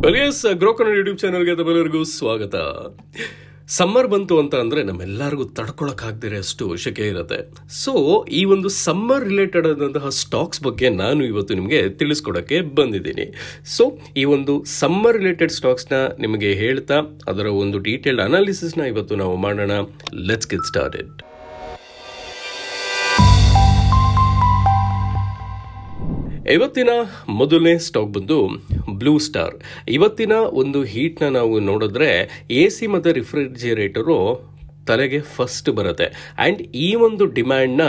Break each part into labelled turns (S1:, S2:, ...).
S1: ಗ್ರೋಕನ್ YouTube ಚಾನಲ್ಗೆ ತಮ್ಮೆಲ್ಲರಿಗೂ ಸ್ವಾಗತ. ಸಮ್ಮರ್ ಬಂತು ಅಂತ ಅಂದರೆ ನಮ್ಮೆಲ್ಲರಿಗೂ ತಡ್ಕೊಳಕ್ಕಾಗದಿರೋ ಅಷ್ಟು ಶೆಕೆ ಇರುತ್ತೆ. ಸೊ ಈ ಒಂದು ಸಮ್ಮರ್ ರಿಲೇಟೆಡ್ ಆದಂತಹ ಸ್ಟಾಕ್ಸ್ ಬಗ್ಗೆ ನಾನು ಇವತ್ತು ನಿಮಗೆ ತಿಳಿಸ್ಕೊಡೋಕ್ಕೆ ಬಂದಿದ್ದೀನಿ. ಸೊ ಈ ಒಂದು ಸಮ್ಮರ್ ರಿಲೇಟೆಡ್ ಸ್ಟಾಕ್ಸ್ನ ನಿಮಗೆ ಹೇಳ್ತಾ ಅದರ ಒಂದು ಡೀಟೇಲ್ಡ್ ಅನಾಲಿಸಿಸ್ನ ಇವತ್ತು ನಾವು ಮಾಡೋಣ. Let's get started. ಇವತ್ತಿನ ಮೊದಲನೇ ಸ್ಟಾಕ್ ಬಂದು ಬ್ಲೂ ಸ್ಟಾರ್. ಇವತ್ತಿನ ಒಂದು ಹೀಟ್ನ ನಾವು ನೋಡಿದ್ರೆ AC ಮತ್ತು ರಿಫ್ರಿಜಿರೇಟರು ತಲೆಗೆ ಫಸ್ಟ್ ಬರುತ್ತೆ. ಆ್ಯಂಡ್ ಈ ಒಂದು ಡಿಮ್ಯಾಂಡ್ನ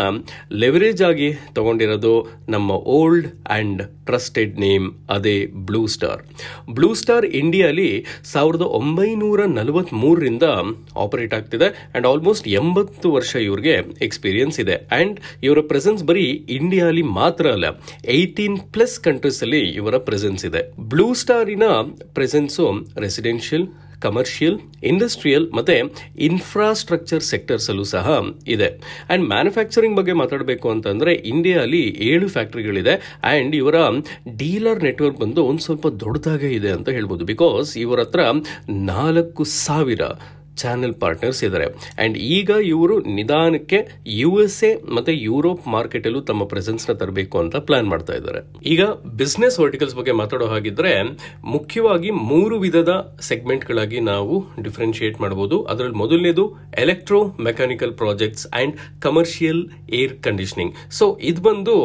S1: ಲೆವರೇಜ್ ಆಗಿ ತಗೊಂಡಿರೋದು ನಮ್ಮ ಓಲ್ಡ್ ಆ್ಯಂಡ್ ಟ್ರಸ್ಟೆಡ್ ನೇಮ್, ಅದೇ ಬ್ಲೂ ಸ್ಟಾರ್. ಬ್ಲೂ ಸ್ಟಾರ್ ಇಂಡಿಯಾಲಿ 1943ರಿಂದ ಆಪರೇಟ್ ಆಗ್ತಿದೆ. ಆ್ಯಂಡ್ ಆಲ್ಮೋಸ್ಟ್ 80 ವರ್ಷ ಇವ್ರಿಗೆ ಎಕ್ಸ್ಪೀರಿಯನ್ಸ್ ಇದೆ. ಆ್ಯಂಡ್ ಇವರ ಪ್ರೆಸೆನ್ಸ್ ಬರೀ ಇಂಡಿಯಾಲಿ ಮಾತ್ರ ಅಲ್ಲ, 18+ ಕಂಟ್ರೀಸಲ್ಲಿ ಇವರ ಪ್ರೆಸೆನ್ಸ್ ಇದೆ. ಬ್ಲೂ ಸ್ಟಾರಿನ ಪ್ರೆಸೆನ್ಸು ರೆಸಿಡೆನ್ಷಿಯಲ್, ಕಮರ್ಷಿಯಲ್, ಇಂಡಸ್ಟ್ರಿಯಲ್ ಮತ್ತು ಇನ್ಫ್ರಾಸ್ಟ್ರಕ್ಚರ್ ಸೆಕ್ಟರ್ಸ್ ಅಲ್ಲೂ ಸಹ ಇದೆ. ಆ್ಯಂಡ್ ಮ್ಯಾನುಫ್ಯಾಕ್ಚರಿಂಗ್ ಬಗ್ಗೆ ಮಾತಾಡಬೇಕು ಅಂತಂದರೆ ಇಂಡಿಯಾಲಿ 7 ಫ್ಯಾಕ್ಟ್ರಿಗಳಿದೆ. ಆ್ಯಂಡ್ ಇವರ ಡೀಲರ್ ನೆಟ್ವರ್ಕ್ ಬಂದು ಒಂದು ಸ್ವಲ್ಪ ದೊಡ್ಡದಾಗೇ ಇದೆ ಅಂತ ಹೇಳ್ಬೋದು. ಬಿಕಾಸ್ ಇವರ ಹತ್ರ 4,000 ಚಾನೆಲ್ ಪಾರ್ಟ್ನರ್ಸ್ ಇದ್ದಾರೆ. ಆ್ಯಂಡ್ ಈಗ ಇವರು ನಿಧಾನಕ್ಕೆ USA ಮತ್ತು ಯುರೋಪ್ ಮಾರ್ಕೆಟಲ್ಲೂ ತಮ್ಮ ಪ್ರೆಸೆನ್ಸ್ನ ತರಬೇಕು ಅಂತ ಪ್ಲಾನ್ ಮಾಡ್ತಾ ಇದ್ದಾರೆ. ಈಗ ಬಿಸ್ನೆಸ್ ವರ್ಟಿಕಲ್ಸ್ ಬಗ್ಗೆ ಮಾತಾಡೋ ಹಾಗಿದ್ರೆ ಮುಖ್ಯವಾಗಿ 3 ವಿಧದ ಸೆಗ್ಮೆಂಟ್ಗಳಾಗಿ ನಾವು ಡಿಫ್ರೆನ್ಶಿಯೇಟ್ ಮಾಡಬಹುದು. ಅದರಲ್ಲಿ ಮೊದಲನೇದು electro mechanical projects and commercial air conditioning. So ಇದು ಬಂದು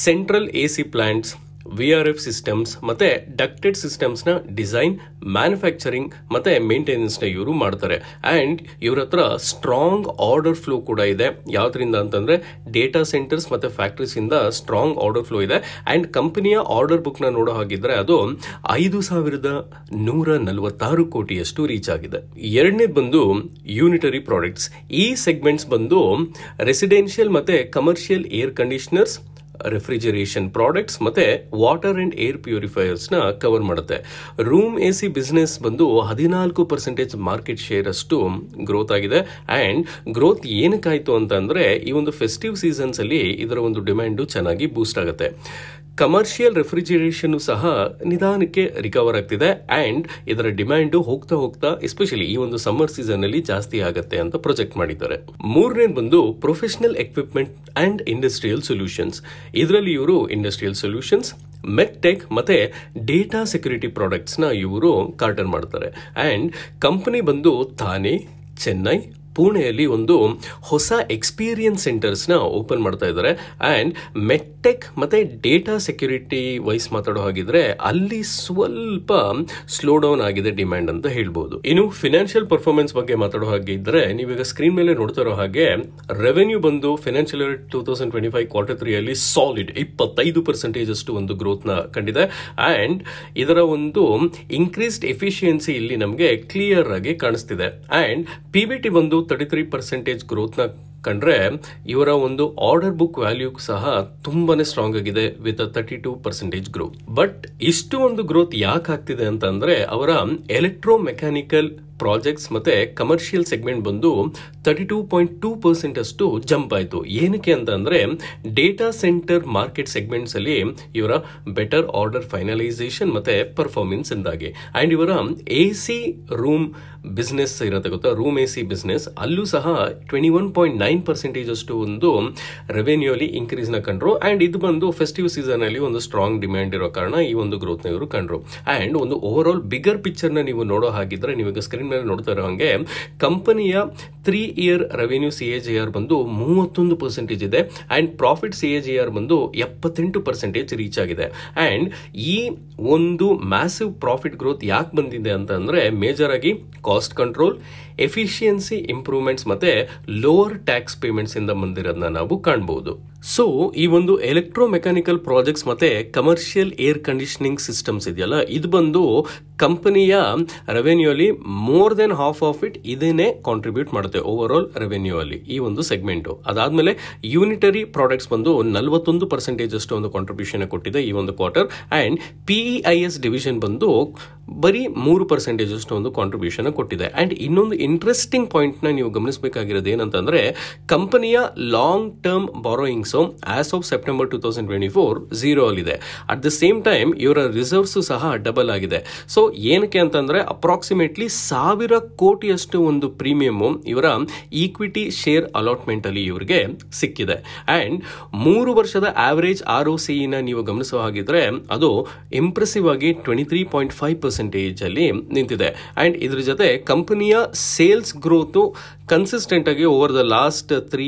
S1: central AC plants, VRF systems ಮತ್ತು ಡಕ್ಟೆಡ್ ಸಿಸ್ಟಮ್ಸ್ನ ಡಿಸೈನ್, ಮ್ಯಾನುಫ್ಯಾಕ್ಚರಿಂಗ್ ಮತ್ತು ಮೇಂಟೆನೆನ್ಸ್ನ ಇವರು ಮಾಡ್ತಾರೆ. ಆ್ಯಂಡ್ ಇವ್ರ ಹತ್ರ ಸ್ಟ್ರಾಂಗ್ ಆರ್ಡರ್ ಫ್ಲೋ ಕೂಡ ಇದೆ. ಯಾವುದರಿಂದ ಅಂತಂದರೆ ಡೇಟಾ ಸೆಂಟರ್ಸ್ ಮತ್ತು ಫ್ಯಾಕ್ಟ್ರೀಸಿಂದ ಸ್ಟ್ರಾಂಗ್ ಆರ್ಡರ್ ಫ್ಲೋ ಇದೆ. ಆ್ಯಂಡ್ ಕಂಪನಿಯ ಆರ್ಡರ್ ಬುಕ್ನ ನೋಡೋ ಹಾಗಿದ್ರೆ ಅದು 5,146 ಕೋಟಿಯಷ್ಟು ರೀಚ್ ಆಗಿದೆ. ಎರಡನೇದು ಬಂದು ಯೂನಿಟರಿ ಪ್ರಾಡಕ್ಟ್ಸ್. ಈ ಸೆಗ್ಮೆಂಟ್ಸ್ ಬಂದು ರೆಸಿಡೆನ್ಷಿಯಲ್ ಮತ್ತು commercial air conditioners, refrigeration products ಮತ್ತು ವಾಟರ್ ಆ್ಯಂಡ್ ಏರ್ ಪ್ಯೂರಿಫೈಯರ್ಸ್ನ ಕವರ್ ಮಾಡುತ್ತೆ. ರೂಮ್ AC ಬಿಸ್ನೆಸ್ ಬಂದು 14% ಮಾರ್ಕೆಟ್ ಶೇರ್ ಅಷ್ಟು ಗ್ರೋತ್ ಆಗಿದೆ. ಆ್ಯಂಡ್ ಗ್ರೋತ್ ಏನಕ್ಕಾಯಿತು ಅಂತಂದರೆ ಈ ಒಂದು ಫೆಸ್ಟಿವ್ ಸೀಸನ್ಸಲ್ಲಿ ಇದರ ಒಂದು ಡಿಮ್ಯಾಂಡು ಚೆನ್ನಾಗಿ ಬೂಸ್ಟ್ ಆಗುತ್ತೆ. ಕಮರ್ಷಿಯಲ್ ರೆಫ್ರಿಜರೇಷನ್ ಸಹ ನಿಧಾನಕ್ಕೆ ರಿಕವರ್ ಆಗ್ತಿದೆ. ಆ್ಯಂಡ್ ಇದರ ಡಿಮ್ಯಾಂಡು ಹೋಗ್ತಾ ಹೋಗ್ತಾ ಎಸ್ಪೆಷಲಿ ಈ ಒಂದು ಸಮ್ಮರ್ ಸೀಸನ್ ಅಲ್ಲಿ ಜಾಸ್ತಿ ಆಗುತ್ತೆ ಅಂತ ಪ್ರೊಜೆಕ್ಟ್ ಮಾಡಿದ್ದಾರೆ. ಮೂರನೇದು ಬಂದು professional equipment and industrial solutions. ಇದರಲ್ಲಿ ಇವರು ಇಂಡಸ್ಟ್ರಿಯಲ್ ಸೊಲ್ಯೂಷನ್ಸ್, ಮೆಡ್ಟೆಕ್ ಮತ್ತು ಡೇಟಾ ಸೆಕ್ಯೂರಿಟಿ ಪ್ರಾಡಕ್ಟ್ಸ್ನ ಇವರು ಕಾರ್ಟರ್ ಮಾಡ್ತಾರೆ. ಆ್ಯಂಡ್ ಕಂಪನಿ ಬಂದು ಥಾನೆ, ಚೆನ್ನೈ, ಪುಣೆಯಲ್ಲಿ ಒಂದು ಹೊಸ ಎಕ್ಸ್ಪೀರಿಯನ್ಸ್ ಸೆಂಟರ್ಸ್ನ ಓಪನ್ ಮಾಡ್ತಾ ಇದ್ದಾರೆ. ಆ್ಯಂಡ್ ಮೆಡ್ಟೆಕ್ ಮತ್ತು ಡೇಟಾ ಸೆಕ್ಯೂರಿಟಿ ವೈಸ್ ಮಾತಾಡೋ ಹಾಗಿದ್ರೆ ಅಲ್ಲಿ ಸ್ವಲ್ಪ ಸ್ಲೋ ಡೌನ್ ಆಗಿದೆ ಡಿಮ್ಯಾಂಡ್ ಅಂತ ಹೇಳ್ಬೋದು. ಇನ್ನು ಫಿನಾನ್ಷಿಯಲ್ ಪರ್ಫಾರ್ಮೆನ್ಸ್ ಬಗ್ಗೆ ಮಾತಾಡೋ ಹಾಗಿದ್ರೆ ನೀವೀಗ ಸ್ಕ್ರೀನ್ ಮೇಲೆ ನೋಡ್ತಾ ಇರೋ ಹಾಗೆ ರೆವೆನ್ಯೂ ಬಂದು ಫಿನಾನ್ಷಿಯಲ್ ಇಯರ್ 2025 Q3 ಅಲ್ಲಿ ಸಾಲಿಡ್ 25% ಅಷ್ಟು ಒಂದು ಗ್ರೋತ್ನ ಕಂಡಿದೆ. ಆ್ಯಂಡ್ ಇದರ ಒಂದು ಇನ್ಕ್ರೀಸ್ಡ್ ಎಫಿಷಿಯನ್ಸಿ ಇಲ್ಲಿ ನಮಗೆ ಕ್ಲಿಯರ್ ಆಗಿ ಕಾಣಿಸ್ತಿದೆ. ಆ್ಯಂಡ್ PBT ಬಂದು 33% ಗ್ರೋತ್ನ ಕಂಡ್ರೆ ಇವರ ಒಂದು ಆರ್ಡರ್ ಬುಕ್ ವ್ಯಾಲ್ಯೂ ಸಹ ತುಂಬಾನೇ ಸ್ಟ್ರಾಂಗ್ ಆಗಿದೆ ವಿತ್ 32% ಗ್ರೋತ್. ಬಟ್ ಇಷ್ಟು ಒಂದು ಗ್ರೋತ್ ಯಾಕೆ ಆಗ್ತಿದೆ ಅಂತಂದ್ರೆ ಅವರ ಎಲೆಕ್ಟ್ರೋ ಮೆಕ್ಯಾನಿಕಲ್ ಪ್ರಾಜೆಕ್ಟ್ಸ್ ಮತ್ತೆ ಕಮರ್ಷಿಯಲ್ ಸೆಗ್ಮೆಂಟ್ ಬಂದು 32.2% ಅಷ್ಟು ಜಂಪ್ ಆಯಿತು. ಏನಕ್ಕೆ ಅಂತಂದ್ರೆ ಡೇಟಾ ಸೆಂಟರ್ ಮಾರ್ಕೆಟ್ ಸೆಗ್ಮೆಂಟ್ಸ್ ಅಲ್ಲಿ ಇವರ ಬೆಟರ್ ಆರ್ಡರ್ ಫೈನಲೈಸೇಷನ್ ಮತ್ತೆ ಪರ್ಫಾರ್ಮೆನ್ಸ್ ಇಂದಾಗಿ. ಆ್ಯಂಡ್ ಇವರ AC ರೂಮ್ ಬಿಸ್ನೆಸ್ ಇರುತ್ತೆ ಗೊತ್ತಾ, ರೂಮ್ AC ಬಿಸ್ನೆಸ್ ಅಲ್ಲೂ ಸಹ 21.9% ಅಷ್ಟು ಒಂದು ರೆವೆನ್ಯೂ ಅಲ್ಲಿ ಇನ್ಕ್ರೀಸ್ ನ ಕಂಡ್ರು. ಆ್ಯಂಡ್ ಇದು ಬಂದು ಫೆಸ್ಟಿವ್ ಸೀಸನ್ ಅಲ್ಲಿ ಒಂದು ಸ್ಟ್ರಾಂಗ್ ಡಿಮ್ಯಾಂಡ್ ಇರೋ ಕಾರಣ ಈ ಒಂದು ಗ್ರೋತ್ ನ ಇವರು ಕಂಡ್ರು. ಆ್ಯಂಡ್ ಒಂದು ಓವರ್ ಆಲ್ ಬಿಗರ್ ಪಿಕ್ಚರ್ ನ ನೀವು ನೋಡೋ ಹಾಗಿದ್ರೆ ನೀವೀಗ ಸ್ಕ್ರೀನ್ ಮೇಲೆ ನೋಡ್ತಾ ಇರೋ ಹಾಗೆ ಕಂಪನಿಯ 3 ಇಯರ್ ರೆವೆನ್ಯೂ CAGR ಬಂದು 31% ಇದೆ. ಆ್ಯಂಡ್ ಪ್ರಾಫಿಟ್ CAGR ಬಂದು 78% ರೀಚ್ ಆಗಿದೆ. ಆ್ಯಂಡ್ ಈ ಒಂದು ಮ್ಯಾಸಿವ್ ಪ್ರಾಫಿಟ್ ಗ್ರೋತ್ ಯಾಕೆ ಬಂದಿದೆ ಅಂತಂದ್ರೆ ಮೇಜರ್ ಆಗಿ ಕಾಸ್ಟ್ ಕಂಟ್ರೋಲ್, ಎಫಿಷಿಯನ್ಸಿ ಇಂಪ್ರೂವ್ಮೆಂಟ್ಸ್ ಮತ್ತೆ ಲೋವರ್ ಟ್ಯಾಕ್ಸ್ ಪೇಮೆಂಟ್ಸ್ ಇಂದ ಬಂದಿರೋದನ್ನ ನಾವು ಕಾಣಬಹುದು. ಸೊ ಈ ಒಂದು ಎಲೆಕ್ಟ್ರೋ ಮೆಕ್ಯಾನಿಕಲ್ ಪ್ರಾಜೆಕ್ಟ್ಸ್ ಮತ್ತೆ ಕಮರ್ಷಿಯಲ್ ಏರ್ ಕಂಡೀಷನಿಂಗ್ ಸಿಸ್ಟಮ್ಸ್ ಇದೆಯಲ್ಲ, ಇದು ಬಂದು ಕಂಪನಿಯ ರೆವೆನ್ಯೂ ಅಲ್ಲಿ more than half of it ಇದನ್ನೇ ಕಾಂಟ್ರಿಬ್ಯೂಟ್ ಮಾಡುತ್ತೆ ಓವರ್ ಆಲ್ ರೆವೆನ್ಯೂ ಅಲ್ಲಿ ಈ ಒಂದು ಸೆಗ್ಮೆಂಟ್. ಅದಾದ್ಮೇಲೆ ಯೂನಿಟರಿ ಪ್ರಾಡಕ್ಟ್ಸ್ ಬಂದು 41% ಅಷ್ಟು ಒಂದು ಕಾಂಟ್ರಿಬ್ಯೂಷನ್ ಕೊಟ್ಟಿದೆ ಈ ಒಂದು ಕ್ವಾರ್ಟರ್. ಆ್ಯಂಡ್ PEIS ಡಿವಿಷನ್ ಬಂದು ಬರೀ 3% ಅಷ್ಟು ಒಂದು ಕಾಂಟ್ರಿಬ್ಯೂಷನ್ ಕೊಟ್ಟಿದೆ. ಆ್ಯಂಡ್ ಇನ್ನೊಂದು ಇಂಟ್ರೆಸ್ಟಿಂಗ್ ಪಾಯಿಂಟ್ನ ನೀವು ಗಮನಿಸಬೇಕಾಗಿರೋದು ಏನಂತಂದ್ರೆ ಕಂಪನಿಯ long term borrowings sales as of September 2024 0 ಅಲ್ಲಿದೆ. ಅಟ್ ದ ಸೇಮ್ ಟೈಮ್ ಇವರ ರಿಸರ್ವ್ಸ್ ಸಹ ಡಬಲ್ ಆಗಿದೆ. ಸೊ ಏನಕ್ಕೆ ಅಂತಂದ್ರೆ ಅಪ್ರಾಕ್ಸಿಮೇಟ್ಲಿ 1,000 ಕೋಟಿಯಷ್ಟು ಒಂದು ಪ್ರೀಮಿಯಂ ಇವರ ಈಕ್ವಿಟಿ ಶೇರ್ ಅಲಾಟ್ಮೆಂಟ್ ಅಲ್ಲಿ ಇವರಿಗೆ ಸಿಕ್ಕಿದೆ. ಅಂಡ್ 3 ವರ್ಷದ ಆವರೇಜ್ ROCE ನೀವು ಗಮನಿಸುವ ಹಾಗಿದ್ರೆ ಅದು ಇಂಪ್ರೆಸಿವ್ ಆಗಿ 23.5% ಅಲ್ಲಿ ನಿಂತಿದೆ. ಅಂಡ್ ಇದ್ರ ಜೊತೆ ಕಂಪನಿಯ ಸೇಲ್ಸ್ ಗ್ರೋತ್ ಕನ್ಸಿಸ್ಟೆಂಟ್ ಆಗಿ over the last 3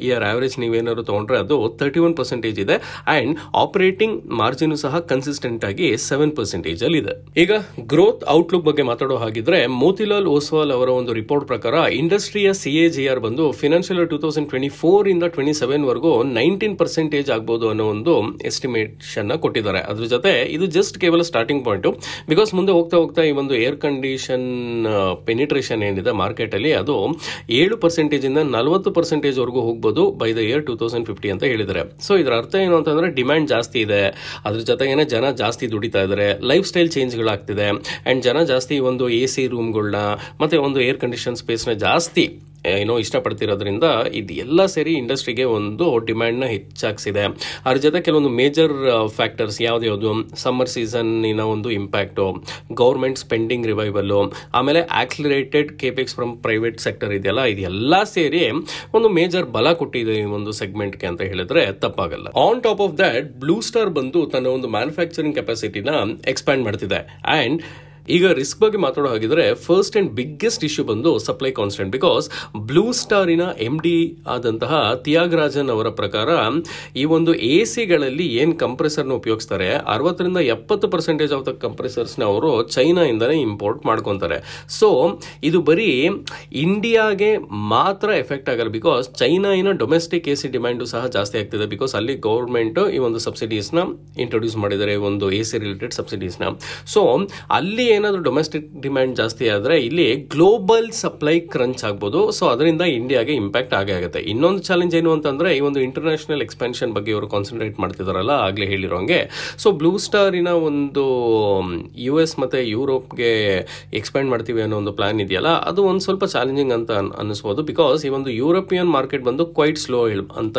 S1: year average ನೀವೇನಾದ್ರು ತಗೊಂಡ್ರೆ ಅದು 31% ಇದೆ. ಅಂಡ್ ಆಪರೇಟಿಂಗ್ ಮಾರ್ಜಿನ್ ಸಹ ಕನ್ಸಿಸ್ಟೆಂಟ್ ಆಗಿ 7% ಅಲ್ಲಿ ಇದೆ. ಈಗ ಗ್ರೋತ್ ಔಟ್ಲುಕ್ ಬಗ್ಗೆ ಮಾತಾಡೋ ಹಾಗಿದ್ರೆ ಮೋತಿಲಾಲ್ ಓಸ್ವಾಲ್ ಅವರ ಒಂದು ರಿಪೋರ್ಟ್ ಪ್ರಕಾರ ಇಂಡಸ್ಟ್ರಿಯ CAGR ಬಂದು ಫಿನಾನ್ಷಿಯಲ್ 2024 ಇಂದ 27 ವರೆಗೂ 19% ಆಗ್ಬಹುದು ಅನ್ನೋ ಒಂದು ಎಸ್ಟಿಮೇಷನ್ ಕೊಟ್ಟಿದ್ದಾರೆ. ಅದ್ರ ಜೊತೆ ಇದು ಜಸ್ಟ್ ಕೇವಲ ಸ್ಟಾರ್ಟಿಂಗ್ ಪಾಯಿಂಟ್. ಬಿಕಾಸ್ ಮುಂದೆ ಹೋಗ್ತಾ ಹೋಗ್ತಾ ಈ ಒಂದು ಏರ್ ಕಂಡೀಷನ್ ಪೆನಿಟ್ರೇಷನ್ ಏನಿದೆ ಮಾರ್ಕೆಟ್ ಅಲ್ಲಿ ಅದು 7% ಇಂದ 40% ವರೆಗೂ ಹೋಗ್ಬೋದು ಬೈ ದ ಇಯರ್ 2050 ಅಂತ ಹೇಳಿದ್ದಾರೆ. ಸೊ ಇದರ ಅರ್ಥ ಏನು ಅಂತಂದ್ರೆ ಡಿಮ್ಯಾಂಡ್ ಜಾಸ್ತಿ ಇದೆ, ಅದ್ರ ಜೊತೆಗೇನೆ ಜನ ಜಾಸ್ತಿ ದುಡಿತಾ ಇದ್ದಾರೆ, ಲೈಫ್ ಸ್ಟೈಲ್ ಚೇಂಜ್ಗಳಾಗ್ತಿದೆ ಅಂಡ್ ಜನ ಜಾಸ್ತಿ ಒಂದು AC ರೂಮ್ಗಳನ್ನ ಮತ್ತೆ ಒಂದು ಏರ್ ಕಂಡೀಷನ್ ಸ್ಪೇಸ್ನ ಜಾಸ್ತಿ ಇಷ್ಟಪಡ್ತಿರೋದ್ರಿಂದ ಇದು ಎಲ್ಲ ಸೇರಿ ಇಂಡಸ್ಟ್ರಿಗೆ ಒಂದು ಡಿಮ್ಯಾಂಡ್ನ ಹೆಚ್ಚಾಗಿಸಿದೆ. ಅದ್ರ ಜೊತೆ ಕೆಲವೊಂದು ಮೇಜರ್ ಫ್ಯಾಕ್ಟರ್ಸ್ ಯಾವ್ದು ಸಮ್ಮರ್ ಸೀಸನ್ನಿನ ಒಂದು ಇಂಪ್ಯಾಕ್ಟು, ಗೌರ್ಮೆಂಟ್ ಸ್ಪೆಂಡಿಂಗ್ ರಿವೈವಲ್, ಆಮೇಲೆ ಆಕ್ಸಿಲರೇಟೆಡ್ ಕೇಪೆಕ್ಸ್ ಫ್ರಮ್ ಪ್ರೈವೇಟ್ ಸೆಕ್ಟರ್ ಇದೆಯಲ್ಲ, ಇದೆಲ್ಲ ಸೇರಿ ಒಂದು ಮೇಜರ್ ಬಲ ಕೊಟ್ಟಿದೆ ಈ ಒಂದು ಸೆಗ್ಮೆಂಟ್ಗೆ ಅಂತ ಹೇಳಿದ್ರೆ ತಪ್ಪಾಗಲ್ಲ. On top of that Blue Star ಬಂದು ತನ್ನ ಒಂದು ಮ್ಯಾನುಫ್ಯಾಕ್ಚರಿಂಗ್ ಕೆಪಾಸಿಟಿನ ಎಕ್ಸ್ಪ್ಯಾಂಡ್ ಮಾಡ್ತಿದೆ. ಅಂಡ್ ಈಗ ರಿಸ್ಕ್ ಬಗ್ಗೆ ಮಾತಾಡೋ ಹಾಗಿದ್ರೆ ಫಸ್ಟ್ ಅಂಡ್ ಬಿಗ್ಗೆಸ್ಟ್ ಇಶ್ಯೂ ಬಂದು ಸಪ್ಲೈ ಕಾನ್ಸ್ಟೆಂಟ್. ಬಿಕಾಸ್ ಬ್ಲೂ ಸ್ಟಾರಿನ MD ಆದಂತಹ ತ್ಯಾಗರಾಜನ್ ಅವರ ಪ್ರಕಾರ ಈ ಒಂದು AC-ಗಳಲ್ಲಿ ಏನ್ ಕಂಪ್ರೆಸರ್ನ ಉಪಯೋಗಿಸ್ತಾರೆ 60% 70% ಆಫ್ ದ ಕಂಪ್ರೆಸರ್ಸ್ನ ಅವರು ಚೈನಾಯಿಂದನೇ ಇಂಪೋರ್ಟ್ ಮಾಡ್ಕೊತಾರೆ. ಸೊ ಇದು ಬರೀ ಇಂಡಿಯಾಗೆ ಮಾತ್ರ ಎಫೆಕ್ಟ್ ಆಗಲ್ಲ, ಬಿಕಾಸ್ ಚೈನಾಯಿನ ಡೊಮೆಸ್ಟಿಕ್ AC ಡಿಮ್ಯಾಂಡು ಸಹ ಜಾಸ್ತಿ ಆಗ್ತಿದೆ. ಬಿಕಾಸ್ ಅಲ್ಲಿ ಗೌರ್ಮೆಂಟ್ ಈ ಒಂದು ಸಬ್ಸಿಡೀಸ್ನ ಇಂಟ್ರೊಡ್ಯೂಸ್ ಮಾಡಿದ್ದಾರೆ, ಒಂದು AC ರಿಲೇಟೆಡ್ ಸಬ್ಸಿಡೀಸ್ನ. ಸೊ ಅಲ್ಲಿ ಏನಾದರೂ ಡೊಮೆಸ್ಟಿಕ್ ಡಿಮ್ಯಾಂಡ್ ಜಾಸ್ತಿ ಆದ್ರೆ ಇಲ್ಲಿ ಗ್ಲೋಬಲ್ ಸಪ್ಲೈ ಕ್ರಂಚ್ ಆಗ್ಬೋದು. ಸೊ ಅದರಿಂದ ಇಂಡಿಯಾಗೆ ಇಂಪ್ಯಾಕ್ಟ್ ಆಗೇ ಆಗುತ್ತೆ. ಇನ್ನೊಂದು ಚಾಲೆಂಜ್ ಏನು ಅಂತಂದ್ರೆ ಈ ಒಂದು ಇಂಟರ್ನ್ಯಾಷನಲ್ ಎಕ್ಸ್ಪೆನ್ಷನ್ ಬಗ್ಗೆ ಇವರು ಕಾನ್ಸಂಟ್ರೇಟ್ ಮಾಡ್ತಿದಾರಲ್ಲ ಆಗ್ಲೇ ಹೇಳಿರೋಂಗೆ. ಸೊ ಬ್ಲೂ ಸ್ಟಾರಿನ ಒಂದು US ಮತ್ತೆ ಯುರೋಪ್ಗೆ ಎಕ್ಸ್ಪ್ಯಾಂಡ್ ಮಾಡ್ತೀವಿ ಅನ್ನೋ ಒಂದು ಪ್ಲಾನ್ ಇದೆಯಲ್ಲ, ಅದು ಒಂದು ಸ್ವಲ್ಪ ಚಾಲೆಂಜಿಂಗ್ ಅಂತ ಅನಿಸ್ಬೋದು. ಬಿಕಾಸ್ ಈ ಒಂದು ಯುರೋಪಿಯನ್ ಮಾರ್ಕೆಟ್ ಬಂದು ಕ್ವೈಟ್ ಸ್ಲೋ ಅಂತ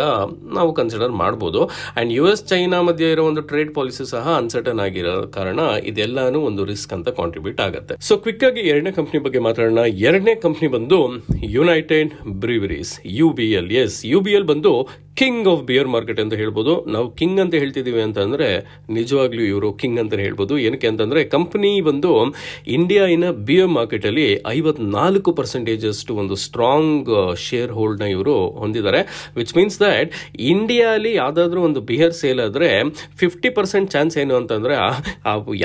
S1: ನಾವು ಕನ್ಸಿಡರ್ ಮಾಡ್ಬೋದು. ಅಂಡ್ US ಚೈನಾ ಮಧ್ಯೆ ಇರೋ ಒಂದು ಟ್ರೇಡ್ ಪಾಲಿಸಿ ಸಹ ಅನ್ಸರ್ಟನ್ ಆಗಿರೋ ಕಾರಣ ಇದೆಲ್ಲಾನು ಒಂದು ರಿಸ್ಕ್ ಅಂತ ಕಾಂಟ್ರಿಬ್ಯೂಟ್ ಆಗುತ್ತೆ. ಸೊ ಕ್ವಿಕ್ ಆಗಿ ಎರಡನೇ ಕಂಪ್ನಿ ಬಗ್ಗೆ ಮಾತಾಡೋಣ. ಎರಡನೇ ಕಂಪ್ನಿ ಬಂದು United Breweries, UBL. Yes, UBL ಬಂದು ಕಿಂಗ್ ಆಫ್ ಬಿಯರ್ ಮಾರ್ಕೆಟ್ ಅಂತ ಹೇಳ್ಬೋದು. ನಾವು ಕಿಂಗ್ ಅಂತ ಹೇಳ್ತಿದೀವಿ ಅಂತಂದ್ರೆ ನಿಜವಾಗ್ಲೂ ಇವರು ಕಿಂಗ್ ಅಂತ ಹೇಳ್ಬೋದು. ಏನಕ್ಕೆ ಅಂತಂದ್ರೆ ಕಂಪನಿ ಬಂದು ಇಂಡಿಯಾಯಿನ ಬಿಯರ್ ಮಾರ್ಕೆಟ್ ಅಲ್ಲಿ 54% ಅಷ್ಟು ಒಂದು ಸ್ಟ್ರಾಂಗ್ ಶೇರ್ ಹೋಲ್ಡ್ ನ ಇವರು ಹೊಂದಿದ್ದಾರೆ. ವಿಚ್ ಮೀನ್ಸ್ ದಟ್ ಇಂಡಿಯಾಲಿ ಯಾವ್ದಾದ್ರು ಒಂದು ಬಿಯರ್ ಸೇಲ್ ಆದ್ರೆ 50% ಚಾನ್ಸ್ ಏನು ಅಂತಂದ್ರೆ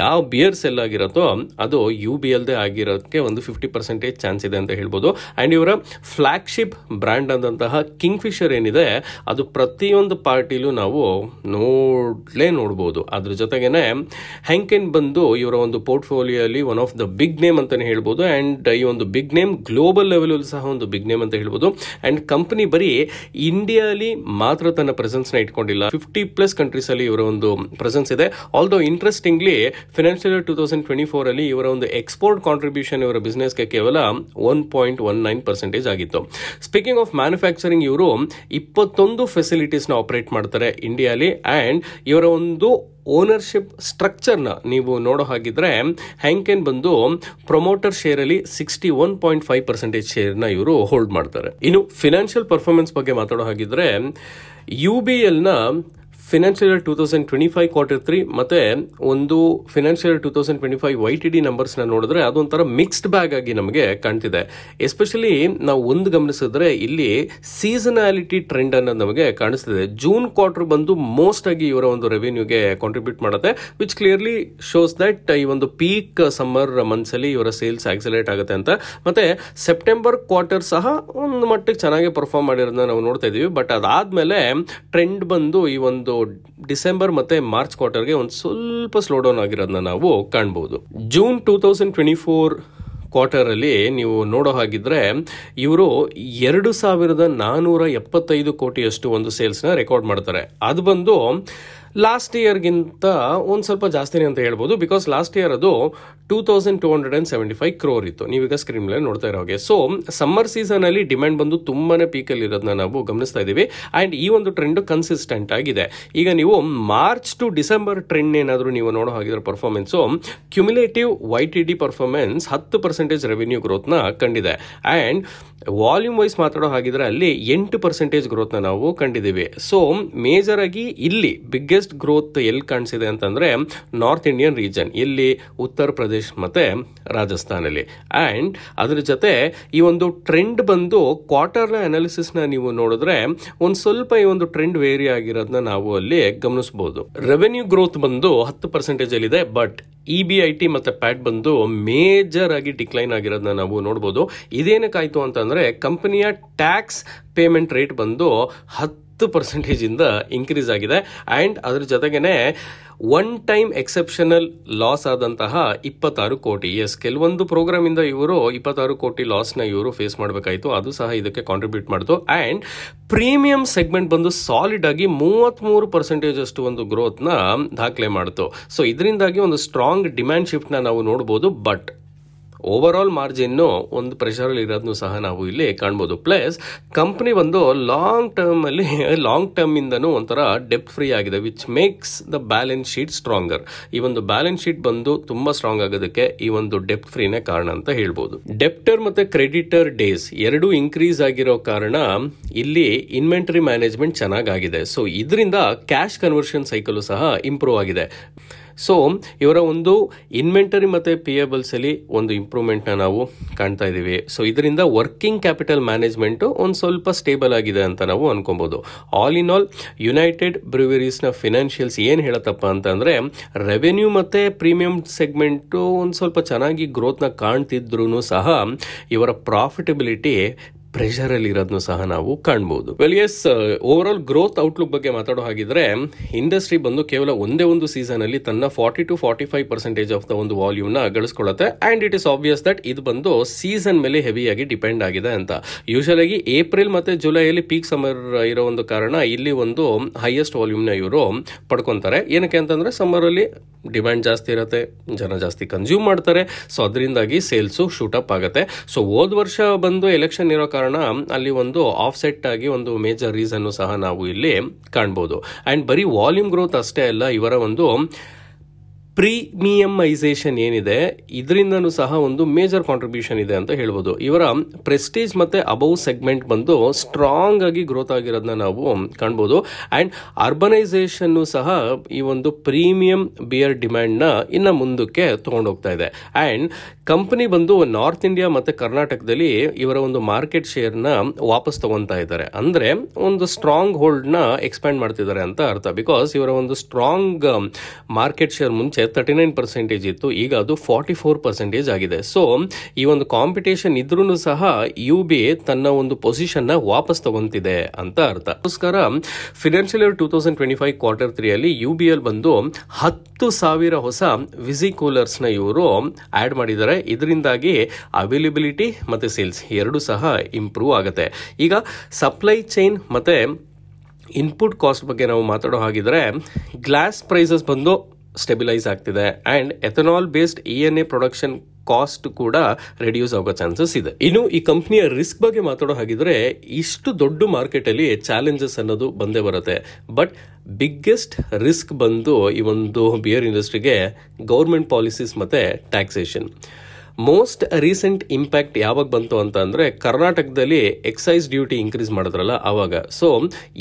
S1: ಯಾವ ಬಿಯರ್ ಸೆಲ್ ಆಗಿರತ್ತೋ ಅದು UBL ಆಗಿರೋದಕ್ಕೆ ಒಂದು 50% ಚಾನ್ಸ್ ಇದೆ ಅಂತ ಹೇಳ್ಬೋದು. ಅಂಡ್ ಇವರ ಫ್ಲಾಗ್ಶಿಪ್ ಬ್ರ್ಯಾಂಡ್ ಆದಂತಹ ಕಿಂಗ್ ಫಿಶರ್ ಏನಿದೆ ಅದು ಪ್ರತಿಯೊಂದು ಪಾರ್ಟಿಲೂ ನಾವು ನೋಡ್ಬೋದು. ಅದ್ರ ಜೊತೆಗೇನೆ ಹ್ಯಾಂಕೆನ್ ಬಂದು ಇವರ ಒಂದು ಪೋರ್ಟ್ಫೋಲಿಯೋಲಿ one of the big name ಅಂತಾನೆ ಹೇಳ್ಬೋದು. ಅಂಡ್ ಈ ಒಂದು ಬಿಗ್ ನೇಮ್ ಗ್ಲೋಬಲ್ ಲೆವೆಲ್ ಸಹ ಒಂದು ಬಿಗ್ ನೇಮ್ ಅಂತ ಹೇಳ್ಬೋದು. ಅಂಡ್ ಕಂಪನಿ ಬರೀ ಇಂಡಿಯಾಲಿ ಮಾತ್ರ ತನ್ನ ಪ್ರೆಸೆನ್ಸ್ ನ ಇಟ್ಕೊಂಡಿಲ್ಲ, 50+ ಕಂಟ್ರೀಸ್ ಅಲ್ಲಿ ಇವರ ಒಂದು ಪ್ರೆಸೆನ್ಸ್ ಇದೆ. ಆಲ್ದೋ ಇಂಟ್ರೆಸ್ಟಿಂಗ್ಲಿ ಫಿನಾನ್ಷಿಯಲ್ 2024 ಅಲ್ಲಿ ಇವರ ಒಂದು ಎಕ್ಸ್ಪೋರ್ಟ್ ಕಾಂಟ್ರಿಬ್ಯೂಷನ್ ಇವರ ಬಿಸ್ನೆಸ್ಗೆ ಕೇವಲ 1.19% ಆಗಿತ್ತು. ಸ್ಪೀಕಿಂಗ್ ಆಫ್ ಮ್ಯಾನುಫ್ಯಾಕ್ಚರಿಂಗ್, ಇವರು 21 ಫೆಸಿಲಿಟೀಸ್ ನ ಆಪರೇಟ್ ಮಾಡ್ತಾರೆ ಇಂಡಿಯಾಲಿ. ಅಂಡ್ ಇವರ ಒಂದು ಓನರ್ಶಿಪ್ ಸ್ಟ್ರಕ್ಚರ್ನ ನೀವು ನೋಡೋ ಹಾಗಿದ್ರೆ ಹ್ಯಾಂಕೆನ್ ಬಂದು ಪ್ರೊಮೋಟರ್ ಶೇರ್ ಅಲ್ಲಿ 61.5% ಶೇರ್ನ ಇವರು ಹೋಲ್ಡ್ ಮಾಡ್ತಾರೆ. ಇನ್ನು ಫಿನಾನ್ಷಿಯಲ್ ಪರ್ಫಾರ್ಮೆನ್ಸ್ ಬಗ್ಗೆ ಮಾತಾಡೋ ಹಾಗಿದ್ರೆ UBL ನ ಫಿನಾನ್ಷಿಯಲ್ 2025 Q3 ಮತ್ತೆ ಒಂದು ಫಿನಾನ್ಷಿಯಲ್ 2025 YTD ನಂಬರ್ಸ್ ನ ನೋಡಿದ್ರೆ ಅದೊಂಥರ ಮಿಕ್ಸ್ಡ್ ಬ್ಯಾಗ್ ಆಗಿ ನಮಗೆ ಕಾಣ್ತಿದೆ. ಎಸ್ಪೆಷಲಿ ನಾವು ಒಂದು ಗಮನಿಸಿದ್ರೆ ಇಲ್ಲಿ ಸೀಸನಾಲಿಟಿ ಟ್ರೆಂಡ್ ಅನ್ನೋದು ನಮಗೆ ಕಾಣಿಸ್ತಿದೆ. ಜೂನ್ ಕ್ವಾರ್ಟರ್ ಬಂದು ಮೋಸ್ಟ್ ಆಗಿ ಇವರ ಒಂದು ರೆವೆನ್ಯೂಗೆ ಕಾಂಟ್ರಿಬ್ಯೂಟ್ ಮಾಡುತ್ತೆ, ವಿಚ್ ಕ್ಲಿಯರ್ಲಿ ಶೋಸ್ ದಟ್ ಈ ಒಂದು ಪೀಕ್ ಸಮ್ಮರ್ ಮಂತ್ಸ್ ಅಲ್ಲಿ ಇವರ ಸೇಲ್ಸ್ ಆಕ್ಸಲರೇಟ್ ಆಗುತ್ತೆ ಅಂತ. ಮತ್ತೆ ಸೆಪ್ಟೆಂಬರ್ ಕ್ವಾರ್ಟರ್ ಸಹ ಒಂದು ಮಟ್ಟಿಗೆ ಚೆನ್ನಾಗಿ ಪರ್ಫಾರ್ಮ್ ಮಾಡಿರೋದನ್ನ ನಾವು ನೋಡ್ತಾ ಇದೀವಿ. ಬಟ್ ಅದಾದ್ಮೇಲೆ ಟ್ರೆಂಡ್ ಬಂದು ಈ ಒಂದು ಡಿಸೆಂಬರ್ ಮತ್ತೆ ಮಾರ್ಚ್ ಕ್ವಾರ್ಟರ್ಗೆ ಒಂದು ಸ್ವಲ್ಪ ಸ್ಲೋ ಡೌನ್ ಆಗಿರೋದನ್ನ ನಾವು ಕಾಣಬಹುದು. ಜೂನ್ 2024 ಕ್ವಾರ್ಟರ್ ಅಲ್ಲಿ ನೀವು ನೋಡೋ ಹಾಗಿದ್ರೆ ಇವರು 2475 ಕೋಟಿಯಷ್ಟು ಒಂದು ಸೇಲ್ಸ್ ನ ರೆಕಾರ್ಡ್ ಮಾಡ್ತಾರೆ. ಅದು ಬಂದು ಲಾಸ್ಟ್ ಇಯರ್ಗಿಂತ ಒಂದು ಸ್ವಲ್ಪ ಜಾಸ್ತಿನೇ ಅಂತ ಹೇಳ್ಬೋದು, ಬಿಕಾಸ್ ಲಾಸ್ಟ್ ಇಯರ್ ಅದು 2275 ಕ್ರೋರ್ ಇತ್ತು, ನೀವೀಗ ಸ್ಕ್ರೀನ್ ಮೇಲೆ ನೋಡ್ತಾ ಇರೋ ಹಾಗೆ. ಸೊ ಸಮ್ಮರ್ ಸೀಸನ್ ಅಲ್ಲಿ ಡಿಮ್ಯಾಂಡ್ ಬಂದು ತುಂಬಾನೇ ಪೀಕಲ್ಲಿ ಇರೋದನ್ನ ನಾವು ಗಮನಿಸ್ತಾ ಇದ್ದೀವಿ. ಅಂಡ್ ಈ ಒಂದು ಟ್ರೆಂಡ್ ಕನ್ಸಿಸ್ಟೆಂಟ್ ಆಗಿದೆ. ಈಗ ನೀವು ಮಾರ್ಚ್ ಟು ಡಿಸೆಂಬರ್ ಟ್ರೆಂಡ್ ಏನಾದರೂ ನೀವು ನೋಡೋ ಹಾಗಿದ್ರೆ performance cumulative YTD performance 10% revenue ಗ್ರೋತ್ನ ಕಂಡಿದೆ. ಅಂಡ್ ವಾಲ್ಯೂಮ್ ವೈಸ್ ಮಾತಾಡೋ ಹಾಗಿದ್ರೆ ಅಲ್ಲಿ 8% ಗ್ರೋತ್ನ ನಾವು ಕಂಡಿದ್ದೀವಿ. ಸೊ ಮೇಜರ್ ಆಗಿ ಇಲ್ಲಿ ಬಿಗ್ಗೆಸ್ಟ್ ಗ್ರೋತ್ ಎಲ್ಲಿ ಕಾಣಿಸಿದೆ ಅಂತಂದ್ರೆ ನಾರ್ತ್ ಇಂಡಿಯನ್ ರೀಜನ್, ಇಲ್ಲಿ ಉತ್ತರ ಪ್ರದೇಶ್ ಮತ್ತೆ ರಾಜಸ್ಥಾನಲ್ಲಿ. ಅಂಡ್ ಅದ್ರ ಜೊತೆ ಈ ಒಂದು ಟ್ರೆಂಡ್ ಬಂದು ಕ್ವಾರ್ಟರ್ನ ಅನಾಲಿಸಿಸ್ನ ನೀವು ನೋಡಿದ್ರೆ ಒಂದು ಸ್ವಲ್ಪ ಈ ಒಂದು ಟ್ರೆಂಡ್ ವೇರಿ ಆಗಿರೋದನ್ನ ನಾವು ಅಲ್ಲಿ ಗಮನಿಸಬಹುದು. ರೆವೆನ್ಯೂ ಗ್ರೋತ್ ಬಂದು 10% ಅಲ್ಲಿದೆ, ಬಟ್ EBIT ಮತ್ತೆ ಪ್ಯಾಟ್ ಬಂದು ಮೇಜರ್ ಆಗಿ ಡಿಕ್ಲೈನ್ ಆಗಿರೋದನ್ನ ನಾವು ನೋಡಬಹುದು. ಇದೇನಕ್ಕಾಯ್ತು ಅಂತಂದ್ರೆ ಕಂಪನಿಯ ಟ್ಯಾಕ್ಸ್ ಪೇಮೆಂಟ್ ರೇಟ್ ಬಂದು 10% ಇಂದ ಇನ್ಕ್ರೀಸ್ ಆಗಿದೆ. ಅಂಡ್ ಅದ್ರ ಜೊತೆಗೇನೆ ಒನ್ ಟೈಮ್ ಎಕ್ಸೆಪ್ಷನಲ್ ಲಾಸ್ ಆದಂತಹ 26 ಕೋಟಿ, ಕೆಲವೊಂದು ಪ್ರೋಗ್ರಾಮ್ ಇಂದ ಇವರು 26 ಕೋಟಿ ಲಾಸ್ನ ಇವರು ಫೇಸ್ ಮಾಡಬೇಕಾಯಿತು, ಅದು ಸಹ ಇದಕ್ಕೆ ಕಾಂಟ್ರಿಬ್ಯೂಟ್ ಮಾಡಿತು. ಅಂಡ್ ಪ್ರೀಮಿಯಂ ಸೆಗ್ಮೆಂಟ್ ಬಂದು ಸಾಲಿಡ್ ಆಗಿ 33% ಅಷ್ಟು ಒಂದು ಗ್ರೋತ್ನ ದಾಖಲೆ ಮಾಡಿತು. ಸೊ ಇದರಿಂದಾಗಿ ಒಂದು ಸ್ಟ್ರಾಂಗ್ ಡಿಮ್ಯಾಂಡ್ ಶಿಫ್ಟ್ನ ನಾವು ನೋಡಬಹುದು. ಬಟ್ ಓವರ್ ಆಲ್ ಮಾರ್ಜಿನ್ ಒಂದು ಪ್ರೆಷರ್ ಅಲ್ಲಿ ಇರೋದನ್ನು ಸಹ ನಾವು ಇಲ್ಲಿ ಕಾಣಬಹುದು. ಪ್ಲಸ್ ಕಂಪನಿ ಒಂದು ಲಾಂಗ್ ಟರ್ಮ್ ಇಂದನೂ ಒಂಥರ ಡೆಪ್ಟ್ ಫ್ರೀ ಆಗಿದೆ, which makes the balance sheet stronger. ಈ ಒಂದು ಬ್ಯಾಲೆನ್ಸ್ ಶೀಟ್ ಬಂದು ತುಂಬಾ ಸ್ಟ್ರಾಂಗ್ ಆಗೋದಕ್ಕೆ ಈ ಒಂದು ಡೆಪ್ಟ್ ಫ್ರೀನೇ ಕಾರಣ ಅಂತ ಹೇಳ್ಬೋದು. ಡೆಪ್ಟರ್ ಮತ್ತೆ ಕ್ರೆಡಿಟರ್ ಡೇಸ್ ಎರಡು ಇನ್ಕ್ರೀಸ್ ಆಗಿರೋ ಕಾರಣ ಇಲ್ಲಿ ಇನ್ವೆಂಟರಿ ಮ್ಯಾನೇಜ್ಮೆಂಟ್ ಚೆನ್ನಾಗಿದೆ. ಸೊ ಇದರಿಂದ ಕ್ಯಾಶ್ ಕನ್ವರ್ಷನ್ ಸೈಕಲ್ ಸಹ ಇಂಪ್ರೂವ್ ಆಗಿದೆ. ಸೊ ಇವರ ಒಂದು ಇನ್ವೆಂಟರಿ ಮತ್ತು ಪೇಯಬಲ್ಸ್ ಅಲ್ಲಿ ಒಂದು ಇಂಪ್ರೂವ್ಮೆಂಟ್ನ ನಾವು ಕಾಣ್ತಾ ಇದ್ದೀವಿ. ಸೊ ಇದರಿಂದ ವರ್ಕಿಂಗ್ ಕ್ಯಾಪಿಟಲ್ ಮ್ಯಾನೇಜ್ಮೆಂಟು ಒಂದು ಸ್ವಲ್ಪ ಸ್ಟೇಬಲ್ ಆಗಿದೆ ಅಂತ ನಾವು ಅನ್ಕೊಬೋದು. ಆಲ್ ಇನ್ ಆಲ್ ಯುನೈಟೆಡ್ ಬ್ರೂವರೀಸ್ನ ಫಿನಾನ್ಷಿಯಲ್ಸ್ ಏನು ಹೇಳತ್ತಪ್ಪ ಅಂತಂದರೆ ರೆವೆನ್ಯೂ ಮತ್ತು ಪ್ರೀಮಿಯಂ ಸೆಗ್ಮೆಂಟು ಒಂದು ಸ್ವಲ್ಪ ಚೆನ್ನಾಗಿ ಗ್ರೋತ್ನ ಕಾಣ್ತಿದ್ರು ಸಹ ಇವರ ಪ್ರಾಫಿಟಬಿಲಿಟಿ ಪ್ರೆಷರ್ ಅಲ್ಲಿ ಇರೋದನ್ನು ಸಹ ನಾವು ಕಾಣಬಹುದು. Well as, over all growth outlook ಬಗ್ಗೆ ಮಾತಾಡೋ ಹಾಗಿದ್ರೆ ಇಂಡಸ್ಟ್ರಿ ಬಂದು ಕೇವಲ ಒಂದೇ ಒಂದು ಸೀಸನ್ ಅಲ್ಲಿ ತನ್ನ 40 to 45% ಆಫ್ ದ ಒಂದು ವಾಲ್ಯೂಮ್ ನ ಗಳಿಸ್ಕೊಳ್ಳುತ್ತೆ. And it is obvious that ಇದು ಬಂದು ಸೀಸನ್ ಮೇಲೆ ಹೆವಿಯಾಗಿ ಡಿಪೆಂಡ್ ಆಗಿದೆ ಅಂತ. ಯೂಶಲ್ ಆಗಿ ಏಪ್ರಿಲ್ ಮತ್ತೆ ಜುಲೈಯಲ್ಲಿ ಪೀಕ್ ಸಮ್ಮರ್ ಇರೋ ಒಂದು ಕಾರಣ ಇಲ್ಲಿ ಒಂದು ಹೈಯೆಸ್ಟ್ ವಾಲ್ಯೂಮ್ ನ ಇವರು ಪಡ್ಕೊಂತಾರೆ. ಏನಕ್ಕೆ ಅಂತಂದ್ರೆ ಸಮ್ಮರ್ ಅಲ್ಲಿ ಡಿಮ್ಯಾಂಡ್ ಜಾಸ್ತಿ ಇರುತ್ತೆ, ಜನ ಜಾಸ್ತಿ ಕನ್ಸ್ಯೂಮ್ ಮಾಡ್ತಾರೆ. ಸೊ ಅದರಿಂದಾಗಿ ಸೇಲ್ಸು ಶೂಟಪ್ ಆಗುತ್ತೆ. ಸೊ ಹೋದ ವರ್ಷ ಬಂದು ಎಲೆಕ್ಷನ್ ಇರೋ ಕಾರಣ ಅಲ್ಲಿ ಒಂದು ಆಫ್ಸೆಟ್ ಆಗಿ ಒಂದು ಮೇಜರ್ ರೀಸನ್ ಸಹ ನಾವು ಇಲ್ಲಿ ಕಾಣಬಹುದು. ಅಂಡ್ ಬರೀ ವಾಲ್ಯೂಮ್ ಗ್ರೋತ್ ಅಷ್ಟೇ ಅಲ್ಲ, ಇವರ ಒಂದು ಪ್ರೀಮಿಯಮೈಸೇಷನ್ ಏನಿದೆ ಇದರಿಂದನೂ ಸಹ ಒಂದು ಮೇಜರ್ ಕಾಂಟ್ರಿಬ್ಯೂಷನ್ ಇದೆ ಅಂತ ಹೇಳ್ಬೋದು. ಇವರ ಪ್ರೆಸ್ಟೀಜ್ ಮತ್ತೆ ಅಬೌವ್ ಸೆಗ್ಮೆಂಟ್ ಬಂದು ಸ್ಟ್ರಾಂಗ್ ಆಗಿ ಗ್ರೋತ್ ಆಗಿರೋದನ್ನ ನಾವು ಕಾಣ್ಬೋದು. ಅಂಡ್ ಅರ್ಬನೈಸೇಷನ್ ಸಹ ಈ ಒಂದು ಪ್ರೀಮಿಯಂ ಬಿಯರ್ ಡಿಮ್ಯಾಂಡ್ ನ ಇನ್ನ ಮುಂದಕ್ಕೆ ತಗೊಂಡೋಗ್ತಾ ಇದೆ. ಅಂಡ್ ಕಂಪನಿ ಬಂದು ನಾರ್ತ್ ಇಂಡಿಯಾ ಮತ್ತೆ ಕರ್ನಾಟಕದಲ್ಲಿ ಇವರ ಒಂದು ಮಾರ್ಕೆಟ್ ಶೇರ್ ನ ವಾಪಸ್ ತಗೊಂತಾ ಇದ್ದಾರೆ. ಅಂದ್ರೆ ಒಂದು ಸ್ಟ್ರಾಂಗ್ ಹೋಲ್ಡ್ ನ ಎಕ್ಸ್ಪ್ಯಾಂಡ್ ಮಾಡ್ತಿದ್ದಾರೆ ಅಂತ ಅರ್ಥ. ಬಿಕಾಸ್ ಇವರ ಒಂದು ಸ್ಟ್ರಾಂಗ್ ಮಾರ್ಕೆಟ್ ಶೇರ್ ಮುಂಚೆ 39% ಇತ್ತು, ಈಗ ಅದು 44% ಆಗಿದೆ. ಸೊ ಈ ಒಂದು ಕಾಂಪಿಟೇಷನ್ ಇದ್ರೂ ಸಹ UBA ತನ್ನ ಒಂದು ಪೊಸಿಷನ್ ನ ವಾಪಸ್ ತಗೊಂತಿದೆ ಅಂತ ಅರ್ಥ. ಅದಕ್ಕೋಸ್ಕರ ಫಿನಾನ್ಷಿಯಲ್ ಇಯರ್ 2025 Q3 ಅಲ್ಲಿ UBL ಬಂದು 10,000 ಹೊಸ ವಿಸಿ ಕೂಲರ್ಸ್ ನ ಇವರು ಆಡ್ ಮಾಡಿದ್ದಾರೆ. ಇದರಿಂದಾಗಿ ಅವೈಲಬಿಲಿಟಿ ಮತ್ತೆ ಸೇಲ್ಸ್ ಎರಡು ಸಹ ಇಂಪ್ರೂವ್ ಆಗುತ್ತೆ. ಈಗ ಸಪ್ಲೈ ಚೈನ್ ಮತ್ತೆ ಇನ್ಪುಟ್ ಕಾಸ್ಟ್ ಬಗ್ಗೆ ನಾವು ಮಾತಾಡೋ ಹಾಗಿದ್ರೆ ಗ್ಲಾಸ್ ಪ್ರೈಸಸ್ ಬಂದು ಸ್ಟೆಬಿಲೈಸ್ ಆಗ್ತಿದೆ. And ethanol based ENA production cost ಕೂಡ ರೆಡ್ಯೂಸ್ ಆಗೋ ಚಾನ್ಸಸ್ ಇದೆ. ಇನ್ನು ಈ ಕಂಪ್ನಿಯ ರಿಸ್ಕ್ ಬಗ್ಗೆ ಮಾತಾಡೋ ಹಾಗಿದ್ರೆ ಇಷ್ಟು ದೊಡ್ಡ ಮಾರ್ಕೆಟ್ ಅಲ್ಲಿ ಚಾಲೆಂಜಸ್ ಅನ್ನೋದು ಬಂದೇ ಬರುತ್ತೆ. ಬಟ್ ಬಿಗ್ಗೆಸ್ಟ್ ರಿಸ್ಕ್ ಬಂದು ಈ ಒಂದು ಬಿಯರ್ ಇಂಡಸ್ಟ್ರಿಗೆ ಗೌರ್ಮೆಂಟ್ ಪಾಲಿಸೀಸ್ ಮತ್ತೆ ಟ್ಯಾಕ್ಸೇಷನ್. ಮೋಸ್ಟ್ ರೀಸೆಂಟ್ ಇಂಪ್ಯಾಕ್ಟ್ ಯಾವಾಗ ಬಂತು ಅಂತ ಅಂದ್ರೆ ಕರ್ನಾಟಕದಲ್ಲಿ ಎಕ್ಸೈಸ್ ಡ್ಯೂಟಿ ಇನ್ಕ್ರೀಸ್ ಮಾಡಿದ್ರಲ್ಲ ಆವಾಗ. ಸೊ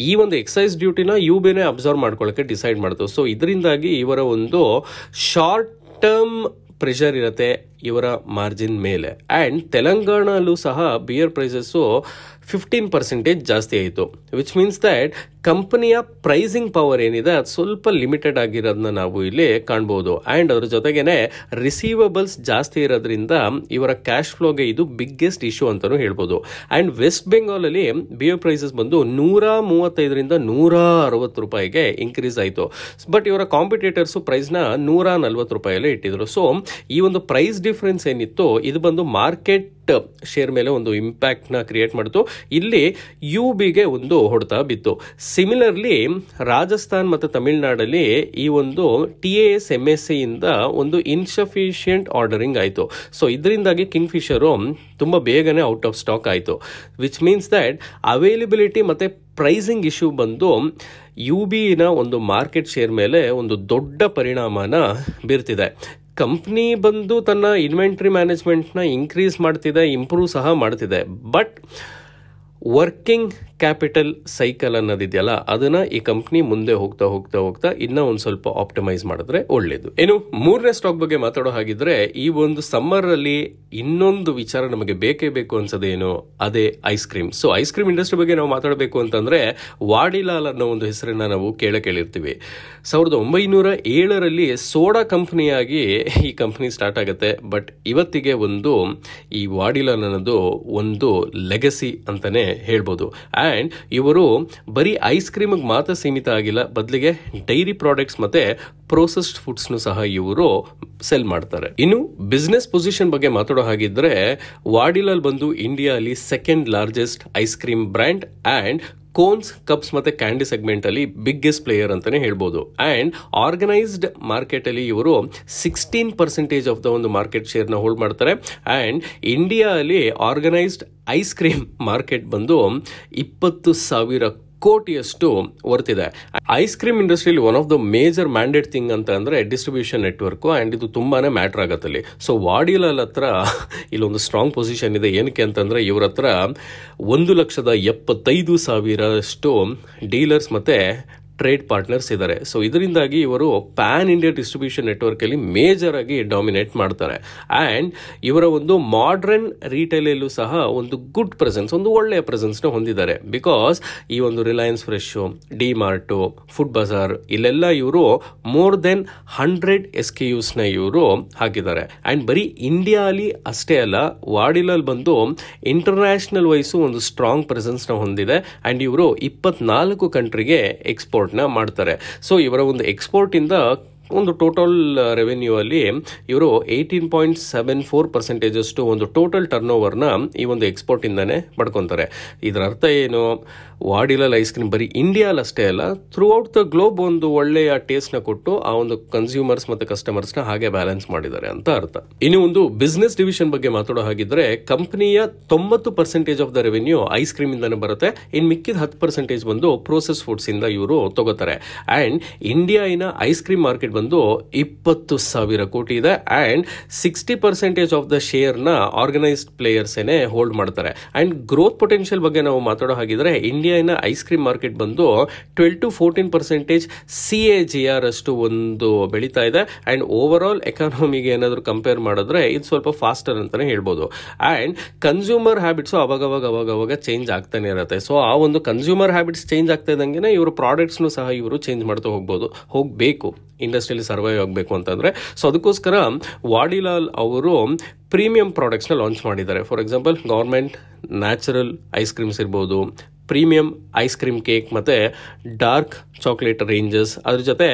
S1: ಈ ಒಂದು ಎಕ್ಸೈಸ್ ಡ್ಯೂಟಿನ UBAನೇ ಅಬ್ಸರ್ವ್ ಮಾಡ್ಕೊಳ್ಳೋಕೆ ಡಿಸೈಡ್ ಮಾಡ್ತು. ಸೊ ಇದರಿಂದಾಗಿ ಇವರ ಒಂದು ಶಾರ್ಟ್ ಟರ್ಮ್ ಪ್ರೆಷರ್ ಇರುತ್ತೆ ಇವರ ಮಾರ್ಜಿನ್ ಮೇಲೆ. ಅಂಡ್ ತೆಲಂಗಾಣಲ್ಲೂ ಸಹ ಬಿಯರ್ ಪ್ರೈಸಸ್ಸು 15% ಜಾಸ್ತಿ ಆಯಿತು, ವಿಚ್ ಮೀನ್ಸ್ ದಟ್ ಕಂಪನಿಯ ಪ್ರೈಸಿಂಗ್ ಪವರ್ ಏನಿದೆ ಅದು ಸ್ವಲ್ಪ ಲಿಮಿಟೆಡ್ ಆಗಿರೋದನ್ನ ನಾವು ಇಲ್ಲಿ ಕಾಣ್ಬೋದು. ಅಂಡ್ ಅದ್ರ ಜೊತೆಗೇನೆ ರಿಸೀವಬಲ್ಸ್ ಜಾಸ್ತಿ ಇರೋದ್ರಿಂದ ಇವರ ಕ್ಯಾಶ್ ಫ್ಲೋಗೆ ಇದು ಬಿಗ್ಗೆಸ್ಟ್ ಇಶ್ಯೂ ಅಂತಾನೂ ಹೇಳ್ಬೋದು. ಅಂಡ್ ವೆಸ್ಟ್ ಬೆಂಗಾಲ್ ಅಲ್ಲಿ ಬಿಯರ್ ಪ್ರೈಸಸ್ ಬಂದು 135ರಿಂದ 160 ರೂಪಾಯಿಗೆ ಇನ್ಕ್ರೀಸ್ ಆಯಿತು. ಬಟ್ ಇವರ ಕಾಂಪಿಟೇಟರ್ಸ್ ಪ್ರೈಸ್ನ 140 ರೂಪಾಯಲ್ಲೇ ಇಟ್ಟಿದ್ರು. ಸೊ ಈ ಒಂದು ಪ್ರೈಸ್ ಡಿಫರೆನ್ಸ್ ಏನಿತ್ತು ಇದು ಬಂದು ಮಾರ್ಕೆಟ್ ಶೇರ್ ಮೇಲೆ ಒಂದು ಇಂಪ್ಯಾಕ್ಟ್ ನ ಕ್ರಿಯೇಟ್ ಮಾಡಿತು. ಇಲ್ಲಿ ಯುಬಿಗೆ ಒಂದು ಹೊಡೆತ ಬಿತ್ತು. ಸಿಮಿಲರ್ಲಿ ರಾಜಸ್ಥಾನ್ ಮತ್ತು ತಮಿಳುನಾಡಲ್ಲಿ ಈ ಒಂದು TAS MSC ಇಂದ ಒಂದು ಇನ್ಸಫಿಷಿಯಂಟ್ ಆರ್ಡರಿಂಗ್ ಆಯಿತು. ಸೊ ಇದರಿಂದಾಗಿ ಕಿಂಗ್ ಫಿಶರು ತುಂಬ ಬೇಗನೆ ಔಟ್ ಆಫ್ ಸ್ಟಾಕ್ ಆಯಿತು. ವಿಚ್ ಮೀನ್ಸ್ ದ್ಯಾಟ್ ಅವೈಲಬಿಲಿಟಿ ಮತ್ತು ಪ್ರೈಸಿಂಗ್ ಇಶ್ಯೂ ಬಂದು ಯುಬಿನ ಒಂದು ಮಾರ್ಕೆಟ್ ಶೇರ್ ಮೇಲೆ ಒಂದು ದೊಡ್ಡ ಪರಿಣಾಮನ ಬೀರ್ತಿದೆ. ಕಂಪ್ನಿ ಬಂದು ತನ್ನ ಇನ್ವೆಂಟ್ರಿ ಮ್ಯಾನೇಜ್ಮೆಂಟ್ನ ಇನ್ಕ್ರೀಸ್ ಮಾಡ್ತಿದೆ, ಇಂಪ್ರೂವ್ ಸಹ ಮಾಡ್ತಿದೆ. ಬಟ್ ವರ್ಕಿಂಗ್ ಕ್ಯಾಪಿಟಲ್ ಸೈಕಲ್ ಅನ್ನೋದಿದೆಯಲ್ಲ ಅದನ್ನ ಈ ಕಂಪ್ನಿ ಮುಂದೆ ಹೋಗ್ತಾ ಹೋಗ್ತಾ ಹೋಗ್ತಾ ಇನ್ನೂ ಒಂದು ಸ್ವಲ್ಪ ಆಪ್ಟಿಮೈಸ್ ಮಾಡಿದ್ರೆ ಒಳ್ಳೇದು. ಏನು ಮೂರನೇ ಸ್ಟಾಕ್ ಬಗ್ಗೆ ಮಾತಾಡೋ ಹಾಗಿದ್ರೆ ಈ ಒಂದು ಸಮ್ಮರ್ ಅಲ್ಲಿ ಇನ್ನೊಂದು ವಿಚಾರ ನಮಗೆ ಬೇಕೇ ಬೇಕು ಅನ್ಸೋದೇನು, ಅದೇ ice cream. So ice cream industry ಬಗ್ಗೆ ನಾವು ಮಾತಾಡಬೇಕು ಅಂತಂದ್ರೆ ವಾಡಿಲಾಲ್ ಅನ್ನೋ ಒಂದು ಹೆಸರನ್ನ ನಾವು ಕೇಳಿರ್ತೀವಿ. 1907 ಸೋಡಾ ಕಂಪನಿಯಾಗಿ ಈ ಕಂಪನಿ ಸ್ಟಾರ್ಟ್ ಆಗುತ್ತೆ. ಬಟ್ ಇವತ್ತಿಗೆ ಒಂದು ಈ ವಾಡಿಲಾಲ್ ಅನ್ನೋದು ಒಂದು ಲೆಗಸಿ ಅಂತಾನೆ ಹೇಳ್ಬೋದು. ಅಂಡ್ ಇವರು ಬರೀ ಐಸ್ ಕ್ರೀಮ್ಗೆ ಮಾತ್ರ ಸೀಮಿತ ಆಗಿಲ್ಲ, ಬದಲಿಗೆ ಡೈರಿ ಪ್ರಾಡಕ್ಟ್ಸ್ ಮತ್ತೆ ಪ್ರೋಸೆಸ್ಡ್ ಫುಡ್ಸ್ನು ಸಹ ಇವರು ಸೆಲ್ ಮಾಡ್ತಾರೆ. ಇನ್ನು ಬಿಸ್ನೆಸ್ ಪೊಸಿಷನ್ ಬಗ್ಗೆ ಮಾತಾಡೋ ಹಾಗಿದ್ರೆ ವಾಡಿಲಾಲ್ ಬಂದು ಇಂಡಿಯಾಲಿ second largest ice cream brand and cones, cups ಮತ್ತೆ ಕ್ಯಾಂಡಿ ಸೆಗ್ಮೆಂಟ್ ಅಲ್ಲಿ ಬಿಗ್ಗೆಸ್ಟ್ ಪ್ಲೇಯರ್ ಅಂತಾನೆ ಹೇಳ್ಬೋದು. ಅಂಡ್ ಆರ್ಗನೈಸ್ಡ್ ಮಾರ್ಕೆಟ್ ಅಲ್ಲಿ ಇವರು 16% ಆಫ್ ದ ಒಂದು ಮಾರ್ಕೆಟ್ ಶೇರ್ ನ ಹೋಲ್ಡ್ ಮಾಡ್ತಾರೆ. ಅಂಡ್ ಇಂಡಿಯಾ ಅಲ್ಲಿ ಆರ್ಗನೈಸ್ಡ್ ಐಸ್ ಕ್ರೀಮ್ ಮಾರ್ಕೆಟ್ ಬಂದು 20,000 ಕೋಟಿಯಷ್ಟು ವರ್ತಿದೆ. ಐಸ್ ಕ್ರೀಮ್ ಇಂಡಸ್ಟ್ರಿಯಲ್ಲಿ one of the major mandate thing ಅಂತ ಅಂದ್ರೆ ಡಿಸ್ಟ್ರಿಬ್ಯೂಷನ್ ನೆಟ್ವರ್ಕ್ ಅಂಡ್ ಇದು ತುಂಬಾನೇ ಮ್ಯಾಟರ್ ಆಗತ್ತಲ್ಲಿ. ಸೊ ವಾಡಿಲಾಲ್ ಹತ್ರ ಇಲ್ಲೊಂದು ಸ್ಟ್ರಾಂಗ್ ಪೊಸಿಷನ್ ಇದೆ. ಏನಕ್ಕೆ ಅಂತಂದ್ರೆ ಇವ್ರ ಹತ್ರ 1,75,000 ಡೀಲರ್ಸ್ ಮತ್ತೆ ಟ್ರೇಡ್ ಪಾರ್ಟ್ನರ್ಸ್ ಇದ್ದಾರೆ. ಸೊ ಇದರಿಂದಾಗಿ ಇವರು ಪ್ಯಾನ್ ಇಂಡಿಯಾ ಡಿಸ್ಟ್ರಿಬ್ಯೂಷನ್ ನೆಟ್ವರ್ಕ್ ಅಲ್ಲಿ ಮೇಜರ್ ಆಗಿ ಡಾಮಿನೇಟ್ ಮಾಡ್ತಾರೆ. ಅಂಡ್ ಇವರ ಒಂದು ಮಾಡರ್ನ್ ರಿಟೇಲ್ ಅಲ್ಲೂ ಸಹ ಒಂದು ಗುಡ್ ಪ್ರೆಸೆನ್ಸ್, ಒಂದು ಒಳ್ಳೆಯ ಪ್ರೆಸೆನ್ಸ್ ನ ಹೊಂದಿದ್ದಾರೆ. ಬಿಕಾಸ್ ಈ ಒಂದು Reliance fresh, D mart, food Bazaar ಇಲ್ಲೆಲ್ಲ ಇವರು ಮೋರ್ ದೆನ್ 100 SKUs ನ ಇವರು ಹಾಕಿದ್ದಾರೆ. ಅಂಡ್ ಬರೀ ಇಂಡಿಯಾ ಅಲ್ಲಿ ಅಷ್ಟೇ ಅಲ್ಲ, ವಾಡಿಲಾಲ್ ಬಂದು ಇಂಟರ್ನ್ಯಾಷನಲ್ ವೈಸು ಒಂದು ಸ್ಟ್ರಾಂಗ್ ಪ್ರೆಸೆನ್ಸ್ ನ ಹೊಂದಿದೆ. ಅಂಡ್ ಇವರು 24 ಕಂಟ್ರಿಗೆ ಎಕ್ಸ್ಪೋರ್ಟ್ ಮಾಡ್ತಾರೆ. ಸೊ ಇವರ ಒಂದು ಎಕ್ಸ್ಪೋರ್ಟ್ ಇಂದ ಒಂದು ಟೋಟಲ್ ರೆವೆನ್ಯೂ ಅಲ್ಲಿ ಇವರು 18.74% ಅಷ್ಟು ಒಂದು ಟೋಟಲ್ ಟರ್ನ್ ಓವರ್ನ ಈ ಒಂದು ಎಕ್ಸ್ಪೋರ್ಟ್ ಇಂದಾನೆ ಪಡ್ಕೊಂತಾರೆ. ಇದರ ಅರ್ಥ ಏನು, ವಾಡಿಲಾಲ್ ಐಸ್ ಕ್ರೀಮ್ ಬರೀ ಇಂಡಿಯಾಲ್ ಅಷ್ಟೇ ಅಲ್ಲ, ಥ್ರೂ ಔಟ್ ದ ಗ್ಲೋಬ್ ಒಂದು ಒಳ್ಳೆಯ ಟೇಸ್ಟ್ ನ ಕೊಟ್ಟು ಆ ಒಂದು ಕನ್ಸ್ಯೂಮರ್ಸ್ ಮತ್ತೆ ಕಸ್ಟಮರ್ಸ್ ನ ಹಾಗೆ ಬ್ಯಾಲೆನ್ಸ್ ಮಾಡಿದ್ದಾರೆ ಅಂತ ಅರ್ಥ. ಇನ್ನು ಒಂದು ಬಿಸ್ನೆಸ್ ಡಿವಿಷನ್ ಬಗ್ಗೆ ಮಾತಾಡೋ ಹಾಗಿದ್ರೆ ಕಂಪನಿಯ 90% of the revenue ice cream ಇಂದಾನೆ ಬರುತ್ತೆ. ಇನ್ ಮಿಕ್ಕಿದ 10% ಬಂದು ಪ್ರೋಸೆಸ್ ಫುಡ್ಸ್ ಇಂದ ಇವರು ತಗೋತಾರೆ. ಅಂಡ್ ಇಂಡಿಯಾನ ಐಸ್ ಕ್ರೀಮ್ ಮಾರ್ಕೆಟ್ ಬಂದು 20,000 ಕೋಟಿ ಇದೆ. ಅಂಡ್ 60% ಆಫ್ ದ ಶೇರ್ ನ ಆರ್ಗನೈಸ್ಡ್ ಪ್ಲೇಯರ್ಸ್ ಏನೇ ಹೋಲ್ಡ್ ಮಾಡ್ತಾರೆ. ಅಂಡ್ ಗ್ರೋತ್ ಪೊಟೆನ್ಷಿಯಲ್ ಬಗ್ಗೆ ನಾವು ಮಾತಾಡೋ ಹಾಗಿದ್ರೆ ಇಂಡಿಯಾನ ಐಸ್ ಕ್ರೀಮ್ ಮಾರ್ಕೆಟ್ ಬಂದು 12 to 14% CAGR ಅಷ್ಟು ಒಂದು ಬೆಳೀತಾ ಇದೆ. ಅಂಡ್ ಓವರ್ ಆಲ್ ಎಕಾನಮಿಗೆ ಏನಾದ್ರು ಕಂಪೇರ್ ಮಾಡಿದ್ರೆ ಇದು ಸ್ವಲ್ಪ ಫಾಸ್ಟರ್ ಅಂತಾನೆ ಹೇಳ್ಬೋದು. ಅಂಡ್ ಕನ್ಸ್ಯೂಮರ್ ಹ್ಯಾಬಿಟ್ಸ್ ಅವಾಗ ಚೇಂಜ್ ಆಗ್ತಾನೆ ಇರುತ್ತೆ. ಸೊ ಆ ಒಂದು ಕನ್ಸ್ಯೂಮರ್ ಹ್ಯಾಬಿಟ್ಸ್ ಚೇಂಜ್ ಆಗ್ತಾ ಇದ್ದಂಗೆ ಇವರು ಪ್ರಾಡಕ್ಟ್ಸ್ ಸಹ ಇವರು ಚೇಂಜ್ ಮಾಡ್ತಾ ಹೋಗಬೇಕು ಇಂಡಸ್ಟ್ರಿಯಲ್ಲಿ ಸರ್ವೈವ್ ಆಗಬೇಕು ಅಂತಂದ್ರೆ. ಸೊ ಅದಕ್ಕೋಸ್ಕರ ವಾಡಿಲಾಲ್ ಅವರು ಪ್ರೀಮಿಯಂ ಪ್ರಾಡಕ್ಟ್ಸ್ನ ಲಾಂಚ್ ಮಾಡಿದ್ದಾರೆ. For example government natural ice creams ಇರ್ಬೋದು, ಪ್ರೀಮಿಯಂ ಐಸ್ ಕ್ರೀಮ್ ಕೇಕ್ ಮತ್ತೆ ಡಾರ್ಕ್ ಚಾಕ್ಲೇಟ್ ರೇಂಜಸ್, ಅದ್ರ ಜೊತೆ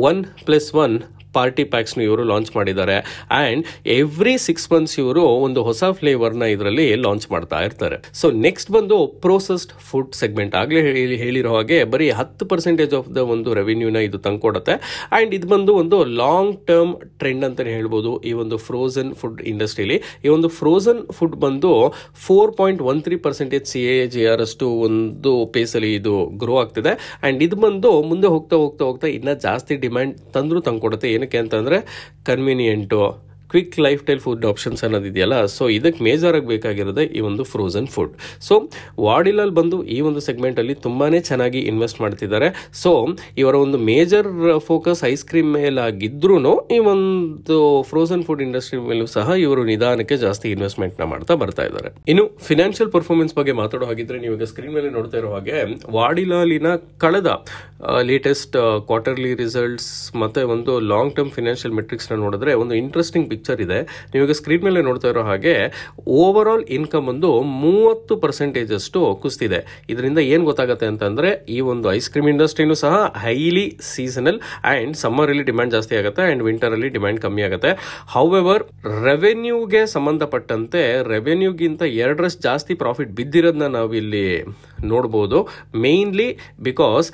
S1: 1+1 ಪಾರ್ಟಿ ಪ್ಯಾಕ್ಸ್ ಇವರು ಲಾಂಚ್ ಮಾಡಿದ್ದಾರೆ. ಅಂಡ್ ಎವ್ರಿ 6 months ಇವರು ಒಂದು ಹೊಸ ಫ್ಲೇವರ್ ನ ಇದರಲ್ಲಿ ಲಾಂಚ್ ಮಾಡ್ತಾ ಇರ್ತಾರೆ. ಸೊ ನೆಕ್ಸ್ಟ್ ಬಂದು ಪ್ರೋಸೆಸ್ಡ್ ಫುಡ್ ಸೆಗ್ಮೆಂಟ್. ಆಗ್ಲೇ ಹೇಳಿರೋ ಹಾಗೆ ಬರೀ 10% ಆಫ್ ದ ಒಂದು ರೆವಿನ್ಯೂನ ಇದು ತಂದ್ಕೊಡುತ್ತೆ. ಅಂಡ್ ಇದು ಬಂದು ಒಂದು ಲಾಂಗ್ ಟರ್ಮ್ ಟ್ರೆಂಡ್ ಅಂತಾನೆ ಹೇಳ್ಬೋದು ಈ ಒಂದು ಫ್ರೋಸನ್ ಫುಡ್ ಇಂಡಸ್ಟ್ರಿಲಿ. ಈ ಒಂದು ಫ್ರೋಸನ್ ಫುಡ್ ಬಂದು 4.13% CAGR ಅಷ್ಟು ಒಂದು ಪೇಸ್ ಅಲ್ಲಿ ಇದು ಗ್ರೋ ಆಗ್ತಿದೆ. ಅಂಡ್ ಇದು ಬಂದು ಮುಂದೆ ಹೋಗ್ತಾ ಇನ್ನ ಜಾಸ್ತಿ ಡಿಮ್ಯಾಂಡ್ ತಂದ್ಕೊಡುತ್ತೆ. ಏನಕ್ಕೆ ಅಂತಂದ್ರೆ convenient, quick life style food options ಅನ್ನೋದಿದೆಯಲ್ಲ, ಸೊ ಇದಕ್ಕೆ ಮೇಜರ್ ಆಗಿ ಬೇಕಾಗಿರೋದೇ ಈ ಒಂದು ಫ್ರೋಸನ್ ಫುಡ್. ಸೊ ವಾಡಿಲಾಲ್ ಬಂದು ಈ ಒಂದು ಸೆಗ್ಮೆಂಟ್ ಅಲ್ಲಿ ತುಂಬಾನೇ ಚೆನ್ನಾಗಿ ಇನ್ವೆಸ್ಟ್ ಮಾಡ್ತಿದ್ದಾರೆ. ಸೊ ಇವರ ಒಂದು ಮೇಜರ್ ಫೋಕಸ್ ಐಸ್ ಕ್ರೀಮ್ ಮೇಲಾಗಿದ್ರೂ ಈ ಒಂದು ಫ್ರೋಸನ್ ಫುಡ್ ಇಂಡಸ್ಟ್ರಿ ಮೇಲೂ ಸಹ ಇವರು ನಿಧಾನಕ್ಕೆ ಜಾಸ್ತಿ ಇನ್ವೆಸ್ಟ್ಮೆಂಟ್ ನ ಮಾಡ್ತಾ ಬರ್ತಾ ಇದ್ದಾರೆ. ಇನ್ನು ಫಿನಾನ್ಷಿಯಲ್ ಪರ್ಫಾರ್ಮೆನ್ಸ್ ಬಗ್ಗೆ ಮಾತಾಡೋ ಹಾಗಿದ್ರೆ ನೀವು ಈಗ ಸ್ಕ್ರೀನ್ ಮೇಲೆ ನೋಡ್ತಾ ಇರೋ ಹಾಗೆ ವಾಡಿಲಾಲಿನ ಕಳೆದ ಲೇಟೆಸ್ಟ್ ಕ್ವಾರ್ಟರ್ಲಿ ರಿಸಲ್ಟ್ಸ್ ಮತ್ತೆ ಒಂದು ಲಾಂಗ್ ಟರ್ಮ್ ಫಿನಾನ್ಷಿಯಲ್ ಮೆಟ್ರಿಕ್ಸ್ ನ ನೋಡಿದ್ರೆ ಒಂದು ಇಂಟ್ರೆಸ್ಟಿಂಗ್ ಪಿಕ್ಚರ್ ಪಿಕ್ಚರ್ ಇದೆ. ನೀವಾಗ ಸ್ಕ್ರೀನ್ ಮೇಲೆ ನೋಡ್ತಾ ಇರೋ ಹಾಗೆ ಓವರ್ ಆಲ್ ಇನ್ಕಮ್ ಒಂದು 30% ಅಷ್ಟು ಕುಸಿದಿದೆ. ಇದರಿಂದ ಏನ್ ಗೊತ್ತಾಗುತ್ತೆ ಅಂತಂದ್ರೆ ಈ ಒಂದು ಐಸ್ ಕ್ರೀಮ್ ಇಂಡಸ್ಟ್ರಿನೂ ಸಹ ಹೈಲಿ ಸೀಸನಲ್ ಅಂಡ್ ಸಮ್ಮರ್ ಅಲ್ಲಿ ಡಿಮ್ಯಾಂಡ್ ಜಾಸ್ತಿ ಆಗುತ್ತೆ ಅಂಡ್ ವಿಂಟರ್ ಅಲ್ಲಿ ಡಿಮ್ಯಾಂಡ್ ಕಮ್ಮಿ ಆಗುತ್ತೆ. ಹೌಎವರ್ ರೆವೆನ್ಯೂಗೆ ಸಂಬಂಧಪಟ್ಟಂತೆ ರೆವೆನ್ಯೂಗಿಂತ 2ರಷ್ಟು ಜಾಸ್ತಿ ಪ್ರಾಫಿಟ್ ಬಿದ್ದಿರೋದನ್ನ ನಾವು ಇಲ್ಲಿ ನೋಡಬಹುದು. ಮೇನ್ಲಿ ಬಿಕಾಸ್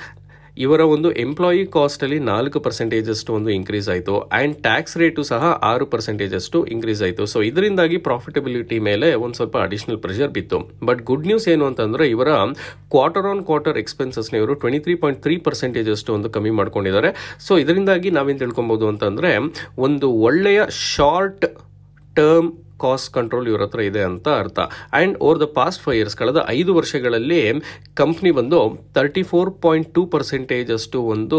S1: ಇವರ ಒಂದು ಎಂಪ್ಲಾಯಿ ಕಾಸ್ಟ್ ಅಲ್ಲಿ 4% ಅಷ್ಟು ಒಂದು ಇನ್ಕ್ರೀಸ್ ಆಯಿತು ಅಂಡ್ ಟ್ಯಾಕ್ಸ್ ರೇಟು ಸಹ 6% ಅಷ್ಟು ಇನ್ಕ್ರೀಸ್ ಆಯಿತು. ಸೊ ಇದರಿಂದಾಗಿ ಪ್ರಾಫಿಟಬಿಲಿಟಿ ಮೇಲೆ ಒಂದು ಸ್ವಲ್ಪ ಅಡಿಷನಲ್ ಪ್ರೆಷರ್ ಬಿತ್ತು. ಬಟ್ ಗುಡ್ ನ್ಯೂಸ್ ಏನು ಅಂತಂದ್ರೆ ಇವರ ಕ್ವಾರ್ಟರ್ ಆನ್ ಕ್ವಾರ್ಟರ್ ಎಕ್ಸ್ಪೆನ್ಸಸ್ ಇವರು 23.3% ಅಷ್ಟು ಒಂದು ಕಮ್ಮಿ ಮಾಡ್ಕೊಂಡಿದ್ದಾರೆ. ಸೊ ಇದರಿಂದಾಗಿ ನಾವೇನು ತಿಳ್ಕೊಬಹುದು ಅಂತಂದ್ರೆ ಒಂದು ಒಳ್ಳೆಯ ಶಾರ್ಟ್ ಟರ್ಮ್ ಕಾಸ್ಟ್ ಕಂಟ್ರೋಲ್ ಇವ್ರ ಹತ್ರ ಇದೆ ಅಂತ ಅರ್ಥ. And over the past 5 years ಕಳೆದ 5 ವರ್ಷಗಳಲ್ಲಿ ಕಂಪ್ನಿ ಬಂದು 34.2% ಅಷ್ಟು ಒಂದು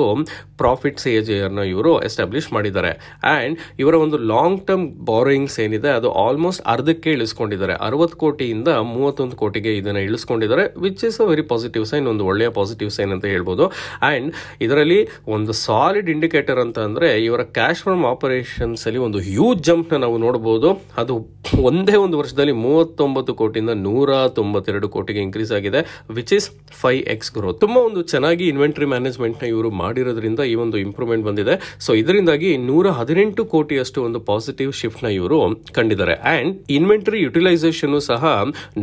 S1: ಪ್ರಾಫಿಟ್ CAGR ಇವರು ಎಸ್ಟಾಬ್ಲಿಷ್ ಮಾಡಿದ್ದಾರೆ. ಅಂಡ್ ಇವರ ಒಂದು ಲಾಂಗ್ ಟರ್ಮ್ ಬಾರೋಯಿಂಗ್ಸ್ ಏನಿದೆ ಅದು ಆಲ್ಮೋಸ್ಟ್ ಅರ್ಧಕ್ಕೆ ಇಳಿಸ್ಕೊಂಡಿದ್ದಾರೆ. 60 ಕೋಟಿಯಿಂದ 31 ಕೋಟಿಗೆ ಇದನ್ನ ಇಳಿಸ್ಕೊಂಡಿದ್ದಾರೆ, which is a very positive sign, ಒಂದು ಒಳ್ಳೆಯ ಪಾಸಿಟಿವ್ ಸೈನ್ ಅಂತ ಹೇಳ್ಬೋದು. ಅಂಡ್ ಇದರಲ್ಲಿ ಒಂದು ಸಾಲಿಡ್ ಇಂಡಿಕೇಟರ್ ಅಂತ ಅಂದ್ರೆ ಇವರ ಕ್ಯಾಶ್ ಫ್ರಮ್ ಆಪರೇಷನ್ಸ್ ಅಲ್ಲಿ ಒಂದು ಹ್ಯೂಜ್ ಜಂಪ್ ನ ನಾವು ನೋಡಬಹುದು. ಅದು ಒಂದೇ ಒಂದು ವರ್ಷದಲ್ಲಿ 39 ಕೋಟಿಯಿಂದ 192 ಕೋಟಿಗೆ ಇನ್ಕ್ರೀಸ್ ಆಗಿದೆ, ವಿಚ್ ಇಸ್ 5x ಗ್ರೋತ್. ತುಂಬಾ ಒಂದು ಚೆನ್ನಾಗಿ ಇನ್ವೆಂಟರಿ ಮ್ಯಾನೇಜ್ಮೆಂಟ್ ನ ಇವರು ಮಾಡಿರೋದ್ರಿಂದ ಈ ಒಂದು ಇಂಪ್ರೂವ್ಮೆಂಟ್ ಬಂದಿದೆ. ಸೊ ಇದರಿಂದಾಗಿ 118 ಕೋಟಿಯಷ್ಟು ಒಂದು ಪಾಸಿಟಿವ್ ಶಿಫ್ಟ್ ನ ಇವರು ಕಂಡಿದ್ದಾರೆ. ಅಂಡ್ ಇನ್ವೆಂಟರಿ ಯುಟಿಲೈಸೇಷನ್ ಸಹ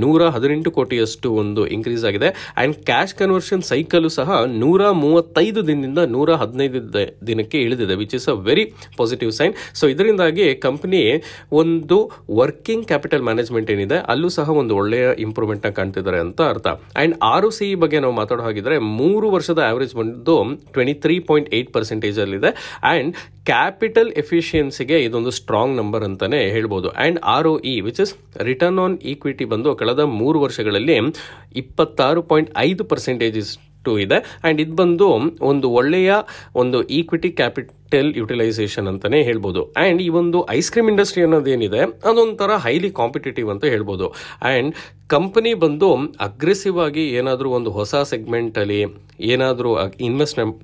S1: 118 ಕೋಟಿಯಷ್ಟು ಒಂದು ಇನ್ಕ್ರೀಸ್ ಆಗಿದೆ. ಅಂಡ್ ಕ್ಯಾಶ್ ಕನ್ವರ್ಷನ್ ಸೈಕಲ್ ಸಹ 135 ದಿನದಿಂದ 115 ದಿನಕ್ಕೆ ಇಳಿದಿದೆ, which is a very positive sign. So ಇದರಿಂದಾಗಿ ಕಂಪನಿ ಒಂದು ವರ್ಕಿಂಗ್ ಕ್ಯಾಪಿಟಲ್ ಮ್ಯಾನೇಜ್ಮೆಂಟ್ ಏನಿದೆ ಅಲ್ಲೂ ಸಹ ಒಂದು ಒಳ್ಳೆಯ ಇಂಪ್ರೂವ್ಮೆಂಟ್ ನ ಕಾಣ್ತಿದ್ದಾರೆ ಅಂತ ಅರ್ಥ. ಅಂಡ್ ROCE ಬಗ್ಗೆ ನಾವು ಮಾತಾಡೋ ಹಾಗಿದ್ರೆ 3 ವರ್ಷದ ಆವರೇಜ್ ಬಂದು 23.8% ಅಲ್ಲಿದೆ. ಅಂಡ್ ಕ್ಯಾಪಿಟಲ್ ಎಫಿಷಿಯನ್ಸಿಗೆ ಇದೊಂದು ಸ್ಟ್ರಾಂಗ್ ನಂಬರ್ ಅಂತಾನೆ ಹೇಳ್ಬೋದು. And ROE which is written on equity ಬಂದು ಕಳೆದ 3 ವರ್ಷಗಳಲ್ಲಿ 26.5% ಇದೆ. ಅಂಡ್ ಇದು ಬಂದು ಒಂದು ಒಳ್ಳೆಯ ಒಂದು ಈಕ್ವಿಟಿ ಕ್ಯಾಪಿಟಲ್ ಯುಟಿಲೈಸೇಷನ್ ಅಂತಾನೆ ಹೇಳ್ಬೋದು. ಅಂಡ್ ಈ ಒಂದು ಐಸ್ ಕ್ರೀಮ್ ಇಂಡಸ್ಟ್ರಿ ಅನ್ನೋದೇನಿದೆ ಅದೊಂಥರ ಹೈಲಿ ಕಾಂಪಿಟೇಟಿವ್ ಅಂತ ಹೇಳ್ಬೋದು. ಅಂಡ್ ಕಂಪನಿ ಬಂದು ಅಗ್ರೆಸಿವ್ ಆಗಿ ಏನಾದರೂ ಒಂದು ಹೊಸ ಸೆಗ್ಮೆಂಟ್ ಅಲ್ಲಿ ಏನಾದರೂ ಇನ್ವೆಸ್ಟ್ಮೆಂಟ್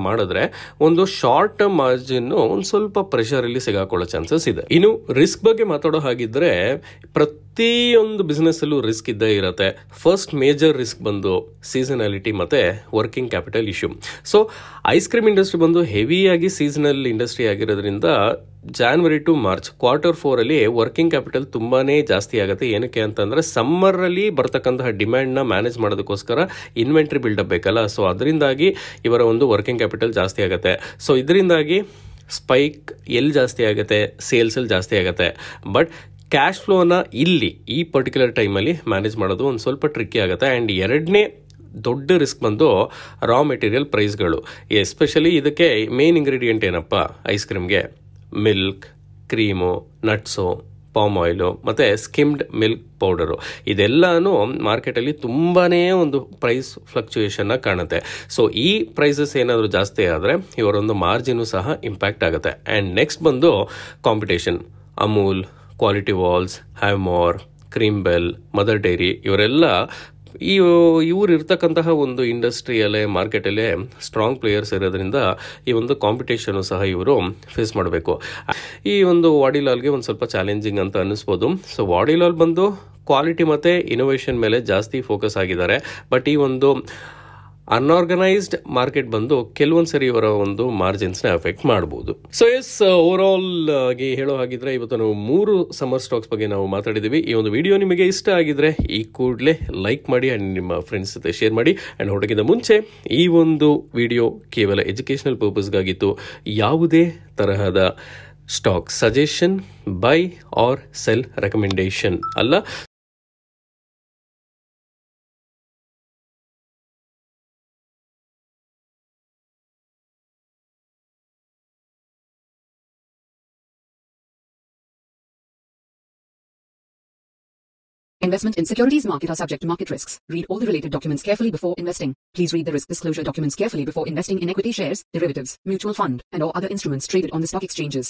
S1: ಮಾಡಿದ್ರೆ ಒಂದು ಶಾರ್ಟ್ ಟರ್ಮ್ ಮಾರ್ಜಿನ್ ಒಂದು ಸ್ವಲ್ಪ ಪ್ರೆಷರ್ ಅಲ್ಲಿ ಸಿಗಾಕೊಳ್ಳೋ ಚಾನ್ಸಸ್ ಇದೆ. ಇನ್ನು ರಿಸ್ಕ್ ಬಗ್ಗೆ ಮಾತಾಡೋ ಹಾಗಿದ್ರೆ ಪ್ರತಿಯೊಂದು ಬಿಸ್ನೆಸ್ ಅಲ್ಲೂ ರಿಸ್ಕ್ ಇದ್ದೇ ಇರುತ್ತೆ. ಫಸ್ಟ್ ಮೇಜರ್ ರಿಸ್ಕ್ ಬಂದು ಸೀಸನಾಲಿಟಿ ಮತ್ತೆ working capital issue. So ice cream industry ಬಂದು ಹೆವಿಯಾಗಿ ಸೀಸನಲ್ ಇಂಡಸ್ಟ್ರಿ ಆಗಿರೋದ್ರಿಂದ January to March Q4 ಅಲ್ಲಿ ವರ್ಕಿಂಗ್ ಕ್ಯಾಪಿಟಲ್ ತುಂಬಾನೇ ಜಾಸ್ತಿ ಆಗುತ್ತೆ. ಏನಕ್ಕೆ ಅಂತಂದ್ರೆ ಸಮ್ಮರ್ ಅಲ್ಲಿ ಬರ್ತಕ್ಕಂತಹ ಡಿಮ್ಯಾಂಡ್ ನ ಮ್ಯಾನೇಜ್ ಮಾಡೋದಕ್ಕೋಸ್ಕರ ಇನ್ವೆಂಟರಿ ಬಿಲ್ಡಪ್ ಬೇಕಲ್ಲ. ಸೊ ಅದರಿಂದಾಗಿ ಇವರ ಒಂದು ವರ್ಕಿಂಗ್ ಕ್ಯಾಪಿಟಲ್ ಜಾಸ್ತಿ ಆಗುತ್ತೆ. ಸೊ ಇದರಿಂದಾಗಿ ಸ್ಪೈಕ್ ಎಲ್ಲಿ ಜಾಸ್ತಿ ಆಗುತ್ತೆ, ಸೇಲ್ಸ್ ಅಲ್ಲಿ ಜಾಸ್ತಿ ಆಗುತ್ತೆ. ಬಟ್ ಕ್ಯಾಶ್ ಫ್ಲೋನ ಇಲ್ಲಿ ಈ ಪರ್ಟಿಕ್ಯುಲರ್ ಟೈಮಲ್ಲಿ ಮ್ಯಾನೇಜ್ ಮಾಡೋದು ಒಂದು ಸ್ವಲ್ಪ ಟ್ರಿಕ್ಕಿ ಆಗುತ್ತೆ. ಆ್ಯಂಡ್ ಎರಡನೇ ದೊಡ್ಡ ರಿಸ್ಕ್ ಬಂದು ರಾ ಮೆಟೀರಿಯಲ್ ಪ್ರೈಸ್ಗಳು. ಎಸ್ಪೆಷಲಿ ಇದಕ್ಕೆ ಮೇನ್ ಇಂಗ್ರೀಡಿಯೆಂಟ್ ಏನಪ್ಪ ಐಸ್ ಕ್ರೀಮ್ಗೆ, milk, cream, nuts, palm oil ಮತ್ತು ಸ್ಕಿಮ್ಡ್ ಮಿಲ್ಕ್ ಪೌಡರು, ಇದೆಲ್ಲನೂ ಮಾರ್ಕೆಟಲ್ಲಿ ತುಂಬಾ ಒಂದು ಪ್ರೈಸ್ ಫ್ಲಕ್ಚುಯೇಷನ್ನ ಕಾಣುತ್ತೆ. ಸೊ ಈ ಪ್ರೈಸಸ್ ಏನಾದರೂ ಜಾಸ್ತಿ ಆದರೆ ಇವರೊಂದು ಮಾರ್ಜಿನು ಸಹ ಇಂಪ್ಯಾಕ್ಟ್ ಆಗುತ್ತೆ. ಆ್ಯಂಡ್ ನೆಕ್ಸ್ಟ್ ಬಂದು competition. Amul, Kwality Wall's, Havmor, Cream Bell, Mother Dairy ಇವರೆಲ್ಲ ಇವ್ರು ಇರ್ತಕ್ಕಂತಹ ಒಂದು ಇಂಡಸ್ಟ್ರಿಯಲ್ಲೇ ಮಾರ್ಕೆಟಲ್ಲೇ ಸ್ಟ್ರಾಂಗ್ ಪ್ಲೇಯರ್ಸ್ ಇರೋದ್ರಿಂದ ಈ ಒಂದು ಕಾಂಪಿಟೇಷನ್ ಸಹ ಇವರು ಫೇಸ್ ಮಾಡಬೇಕು. ಈ ಒಂದು ವಾಡಿಲಾಲ್ಗೆ ಒಂದು ಸ್ವಲ್ಪ ಚಾಲೆಂಜಿಂಗ್ ಅಂತ ಅನ್ನಿಸ್ಬೋದು. ಸೊ ವಾಡಿಲಾಲ್ ಬಂದು ಕ್ವಾಲಿಟಿ ಮತ್ತು ಇನೋವೇಷನ್ ಮೇಲೆ ಜಾಸ್ತಿ ಫೋಕಸ್ ಆಗಿದ್ದಾರೆ. ಬಟ್ ಈ ಒಂದು ಅನ್ಆರ್ಗನೈಸ್ಡ್ ಮಾರ್ಕೆಟ್ ಬಂದು ಕೆಲವೊಂದು ಸರಿ ಇವರ ಒಂದು ಮಾರ್ಜಿನ್ಸ್ನ ಎಫೆಕ್ಟ್ ಮಾಡಬಹುದು. ಸೊ ಎಸ್, ಓವರ್ ಆಲ್ ಆಗಿ ಹೇಳೋ ಹಾಗಿದ್ರೆ ಇವತ್ತು ನಾವು 3 ಸಮ್ಮರ್ ಸ್ಟಾಕ್ಸ್ ಬಗ್ಗೆ ನಾವು ಮಾತಾಡಿದ್ದೀವಿ. ಈ ಒಂದು ವಿಡಿಯೋ ನಿಮಗೆ ಇಷ್ಟ ಆಗಿದ್ರೆ ಈ ಕೂಡಲೇ ಲೈಕ್ ಮಾಡಿ ಆ್ಯಂಡ್ ನಿಮ್ಮ ಫ್ರೆಂಡ್ಸ್ ಜೊತೆ ಶೇರ್ ಮಾಡಿ. ಆ್ಯಂಡ್ ಹೊರಗಿಂತ ಮುಂಚೆ ಈ ಒಂದು ವಿಡಿಯೋ ಕೇವಲ ಎಜುಕೇಷನಲ್ ಪರ್ಪಸ್ಗಾಗಿತ್ತು. ಯಾವುದೇ ತರಹದ stock suggestion, buy or sell recommendation ಅಲ್ಲ.
S2: Investment in securities market are subject to market risks. Read all the related documents carefully before investing. Please read the risk disclosure documents carefully before investing in equity shares, derivatives, mutual fund, and or other instruments traded on the stock exchanges.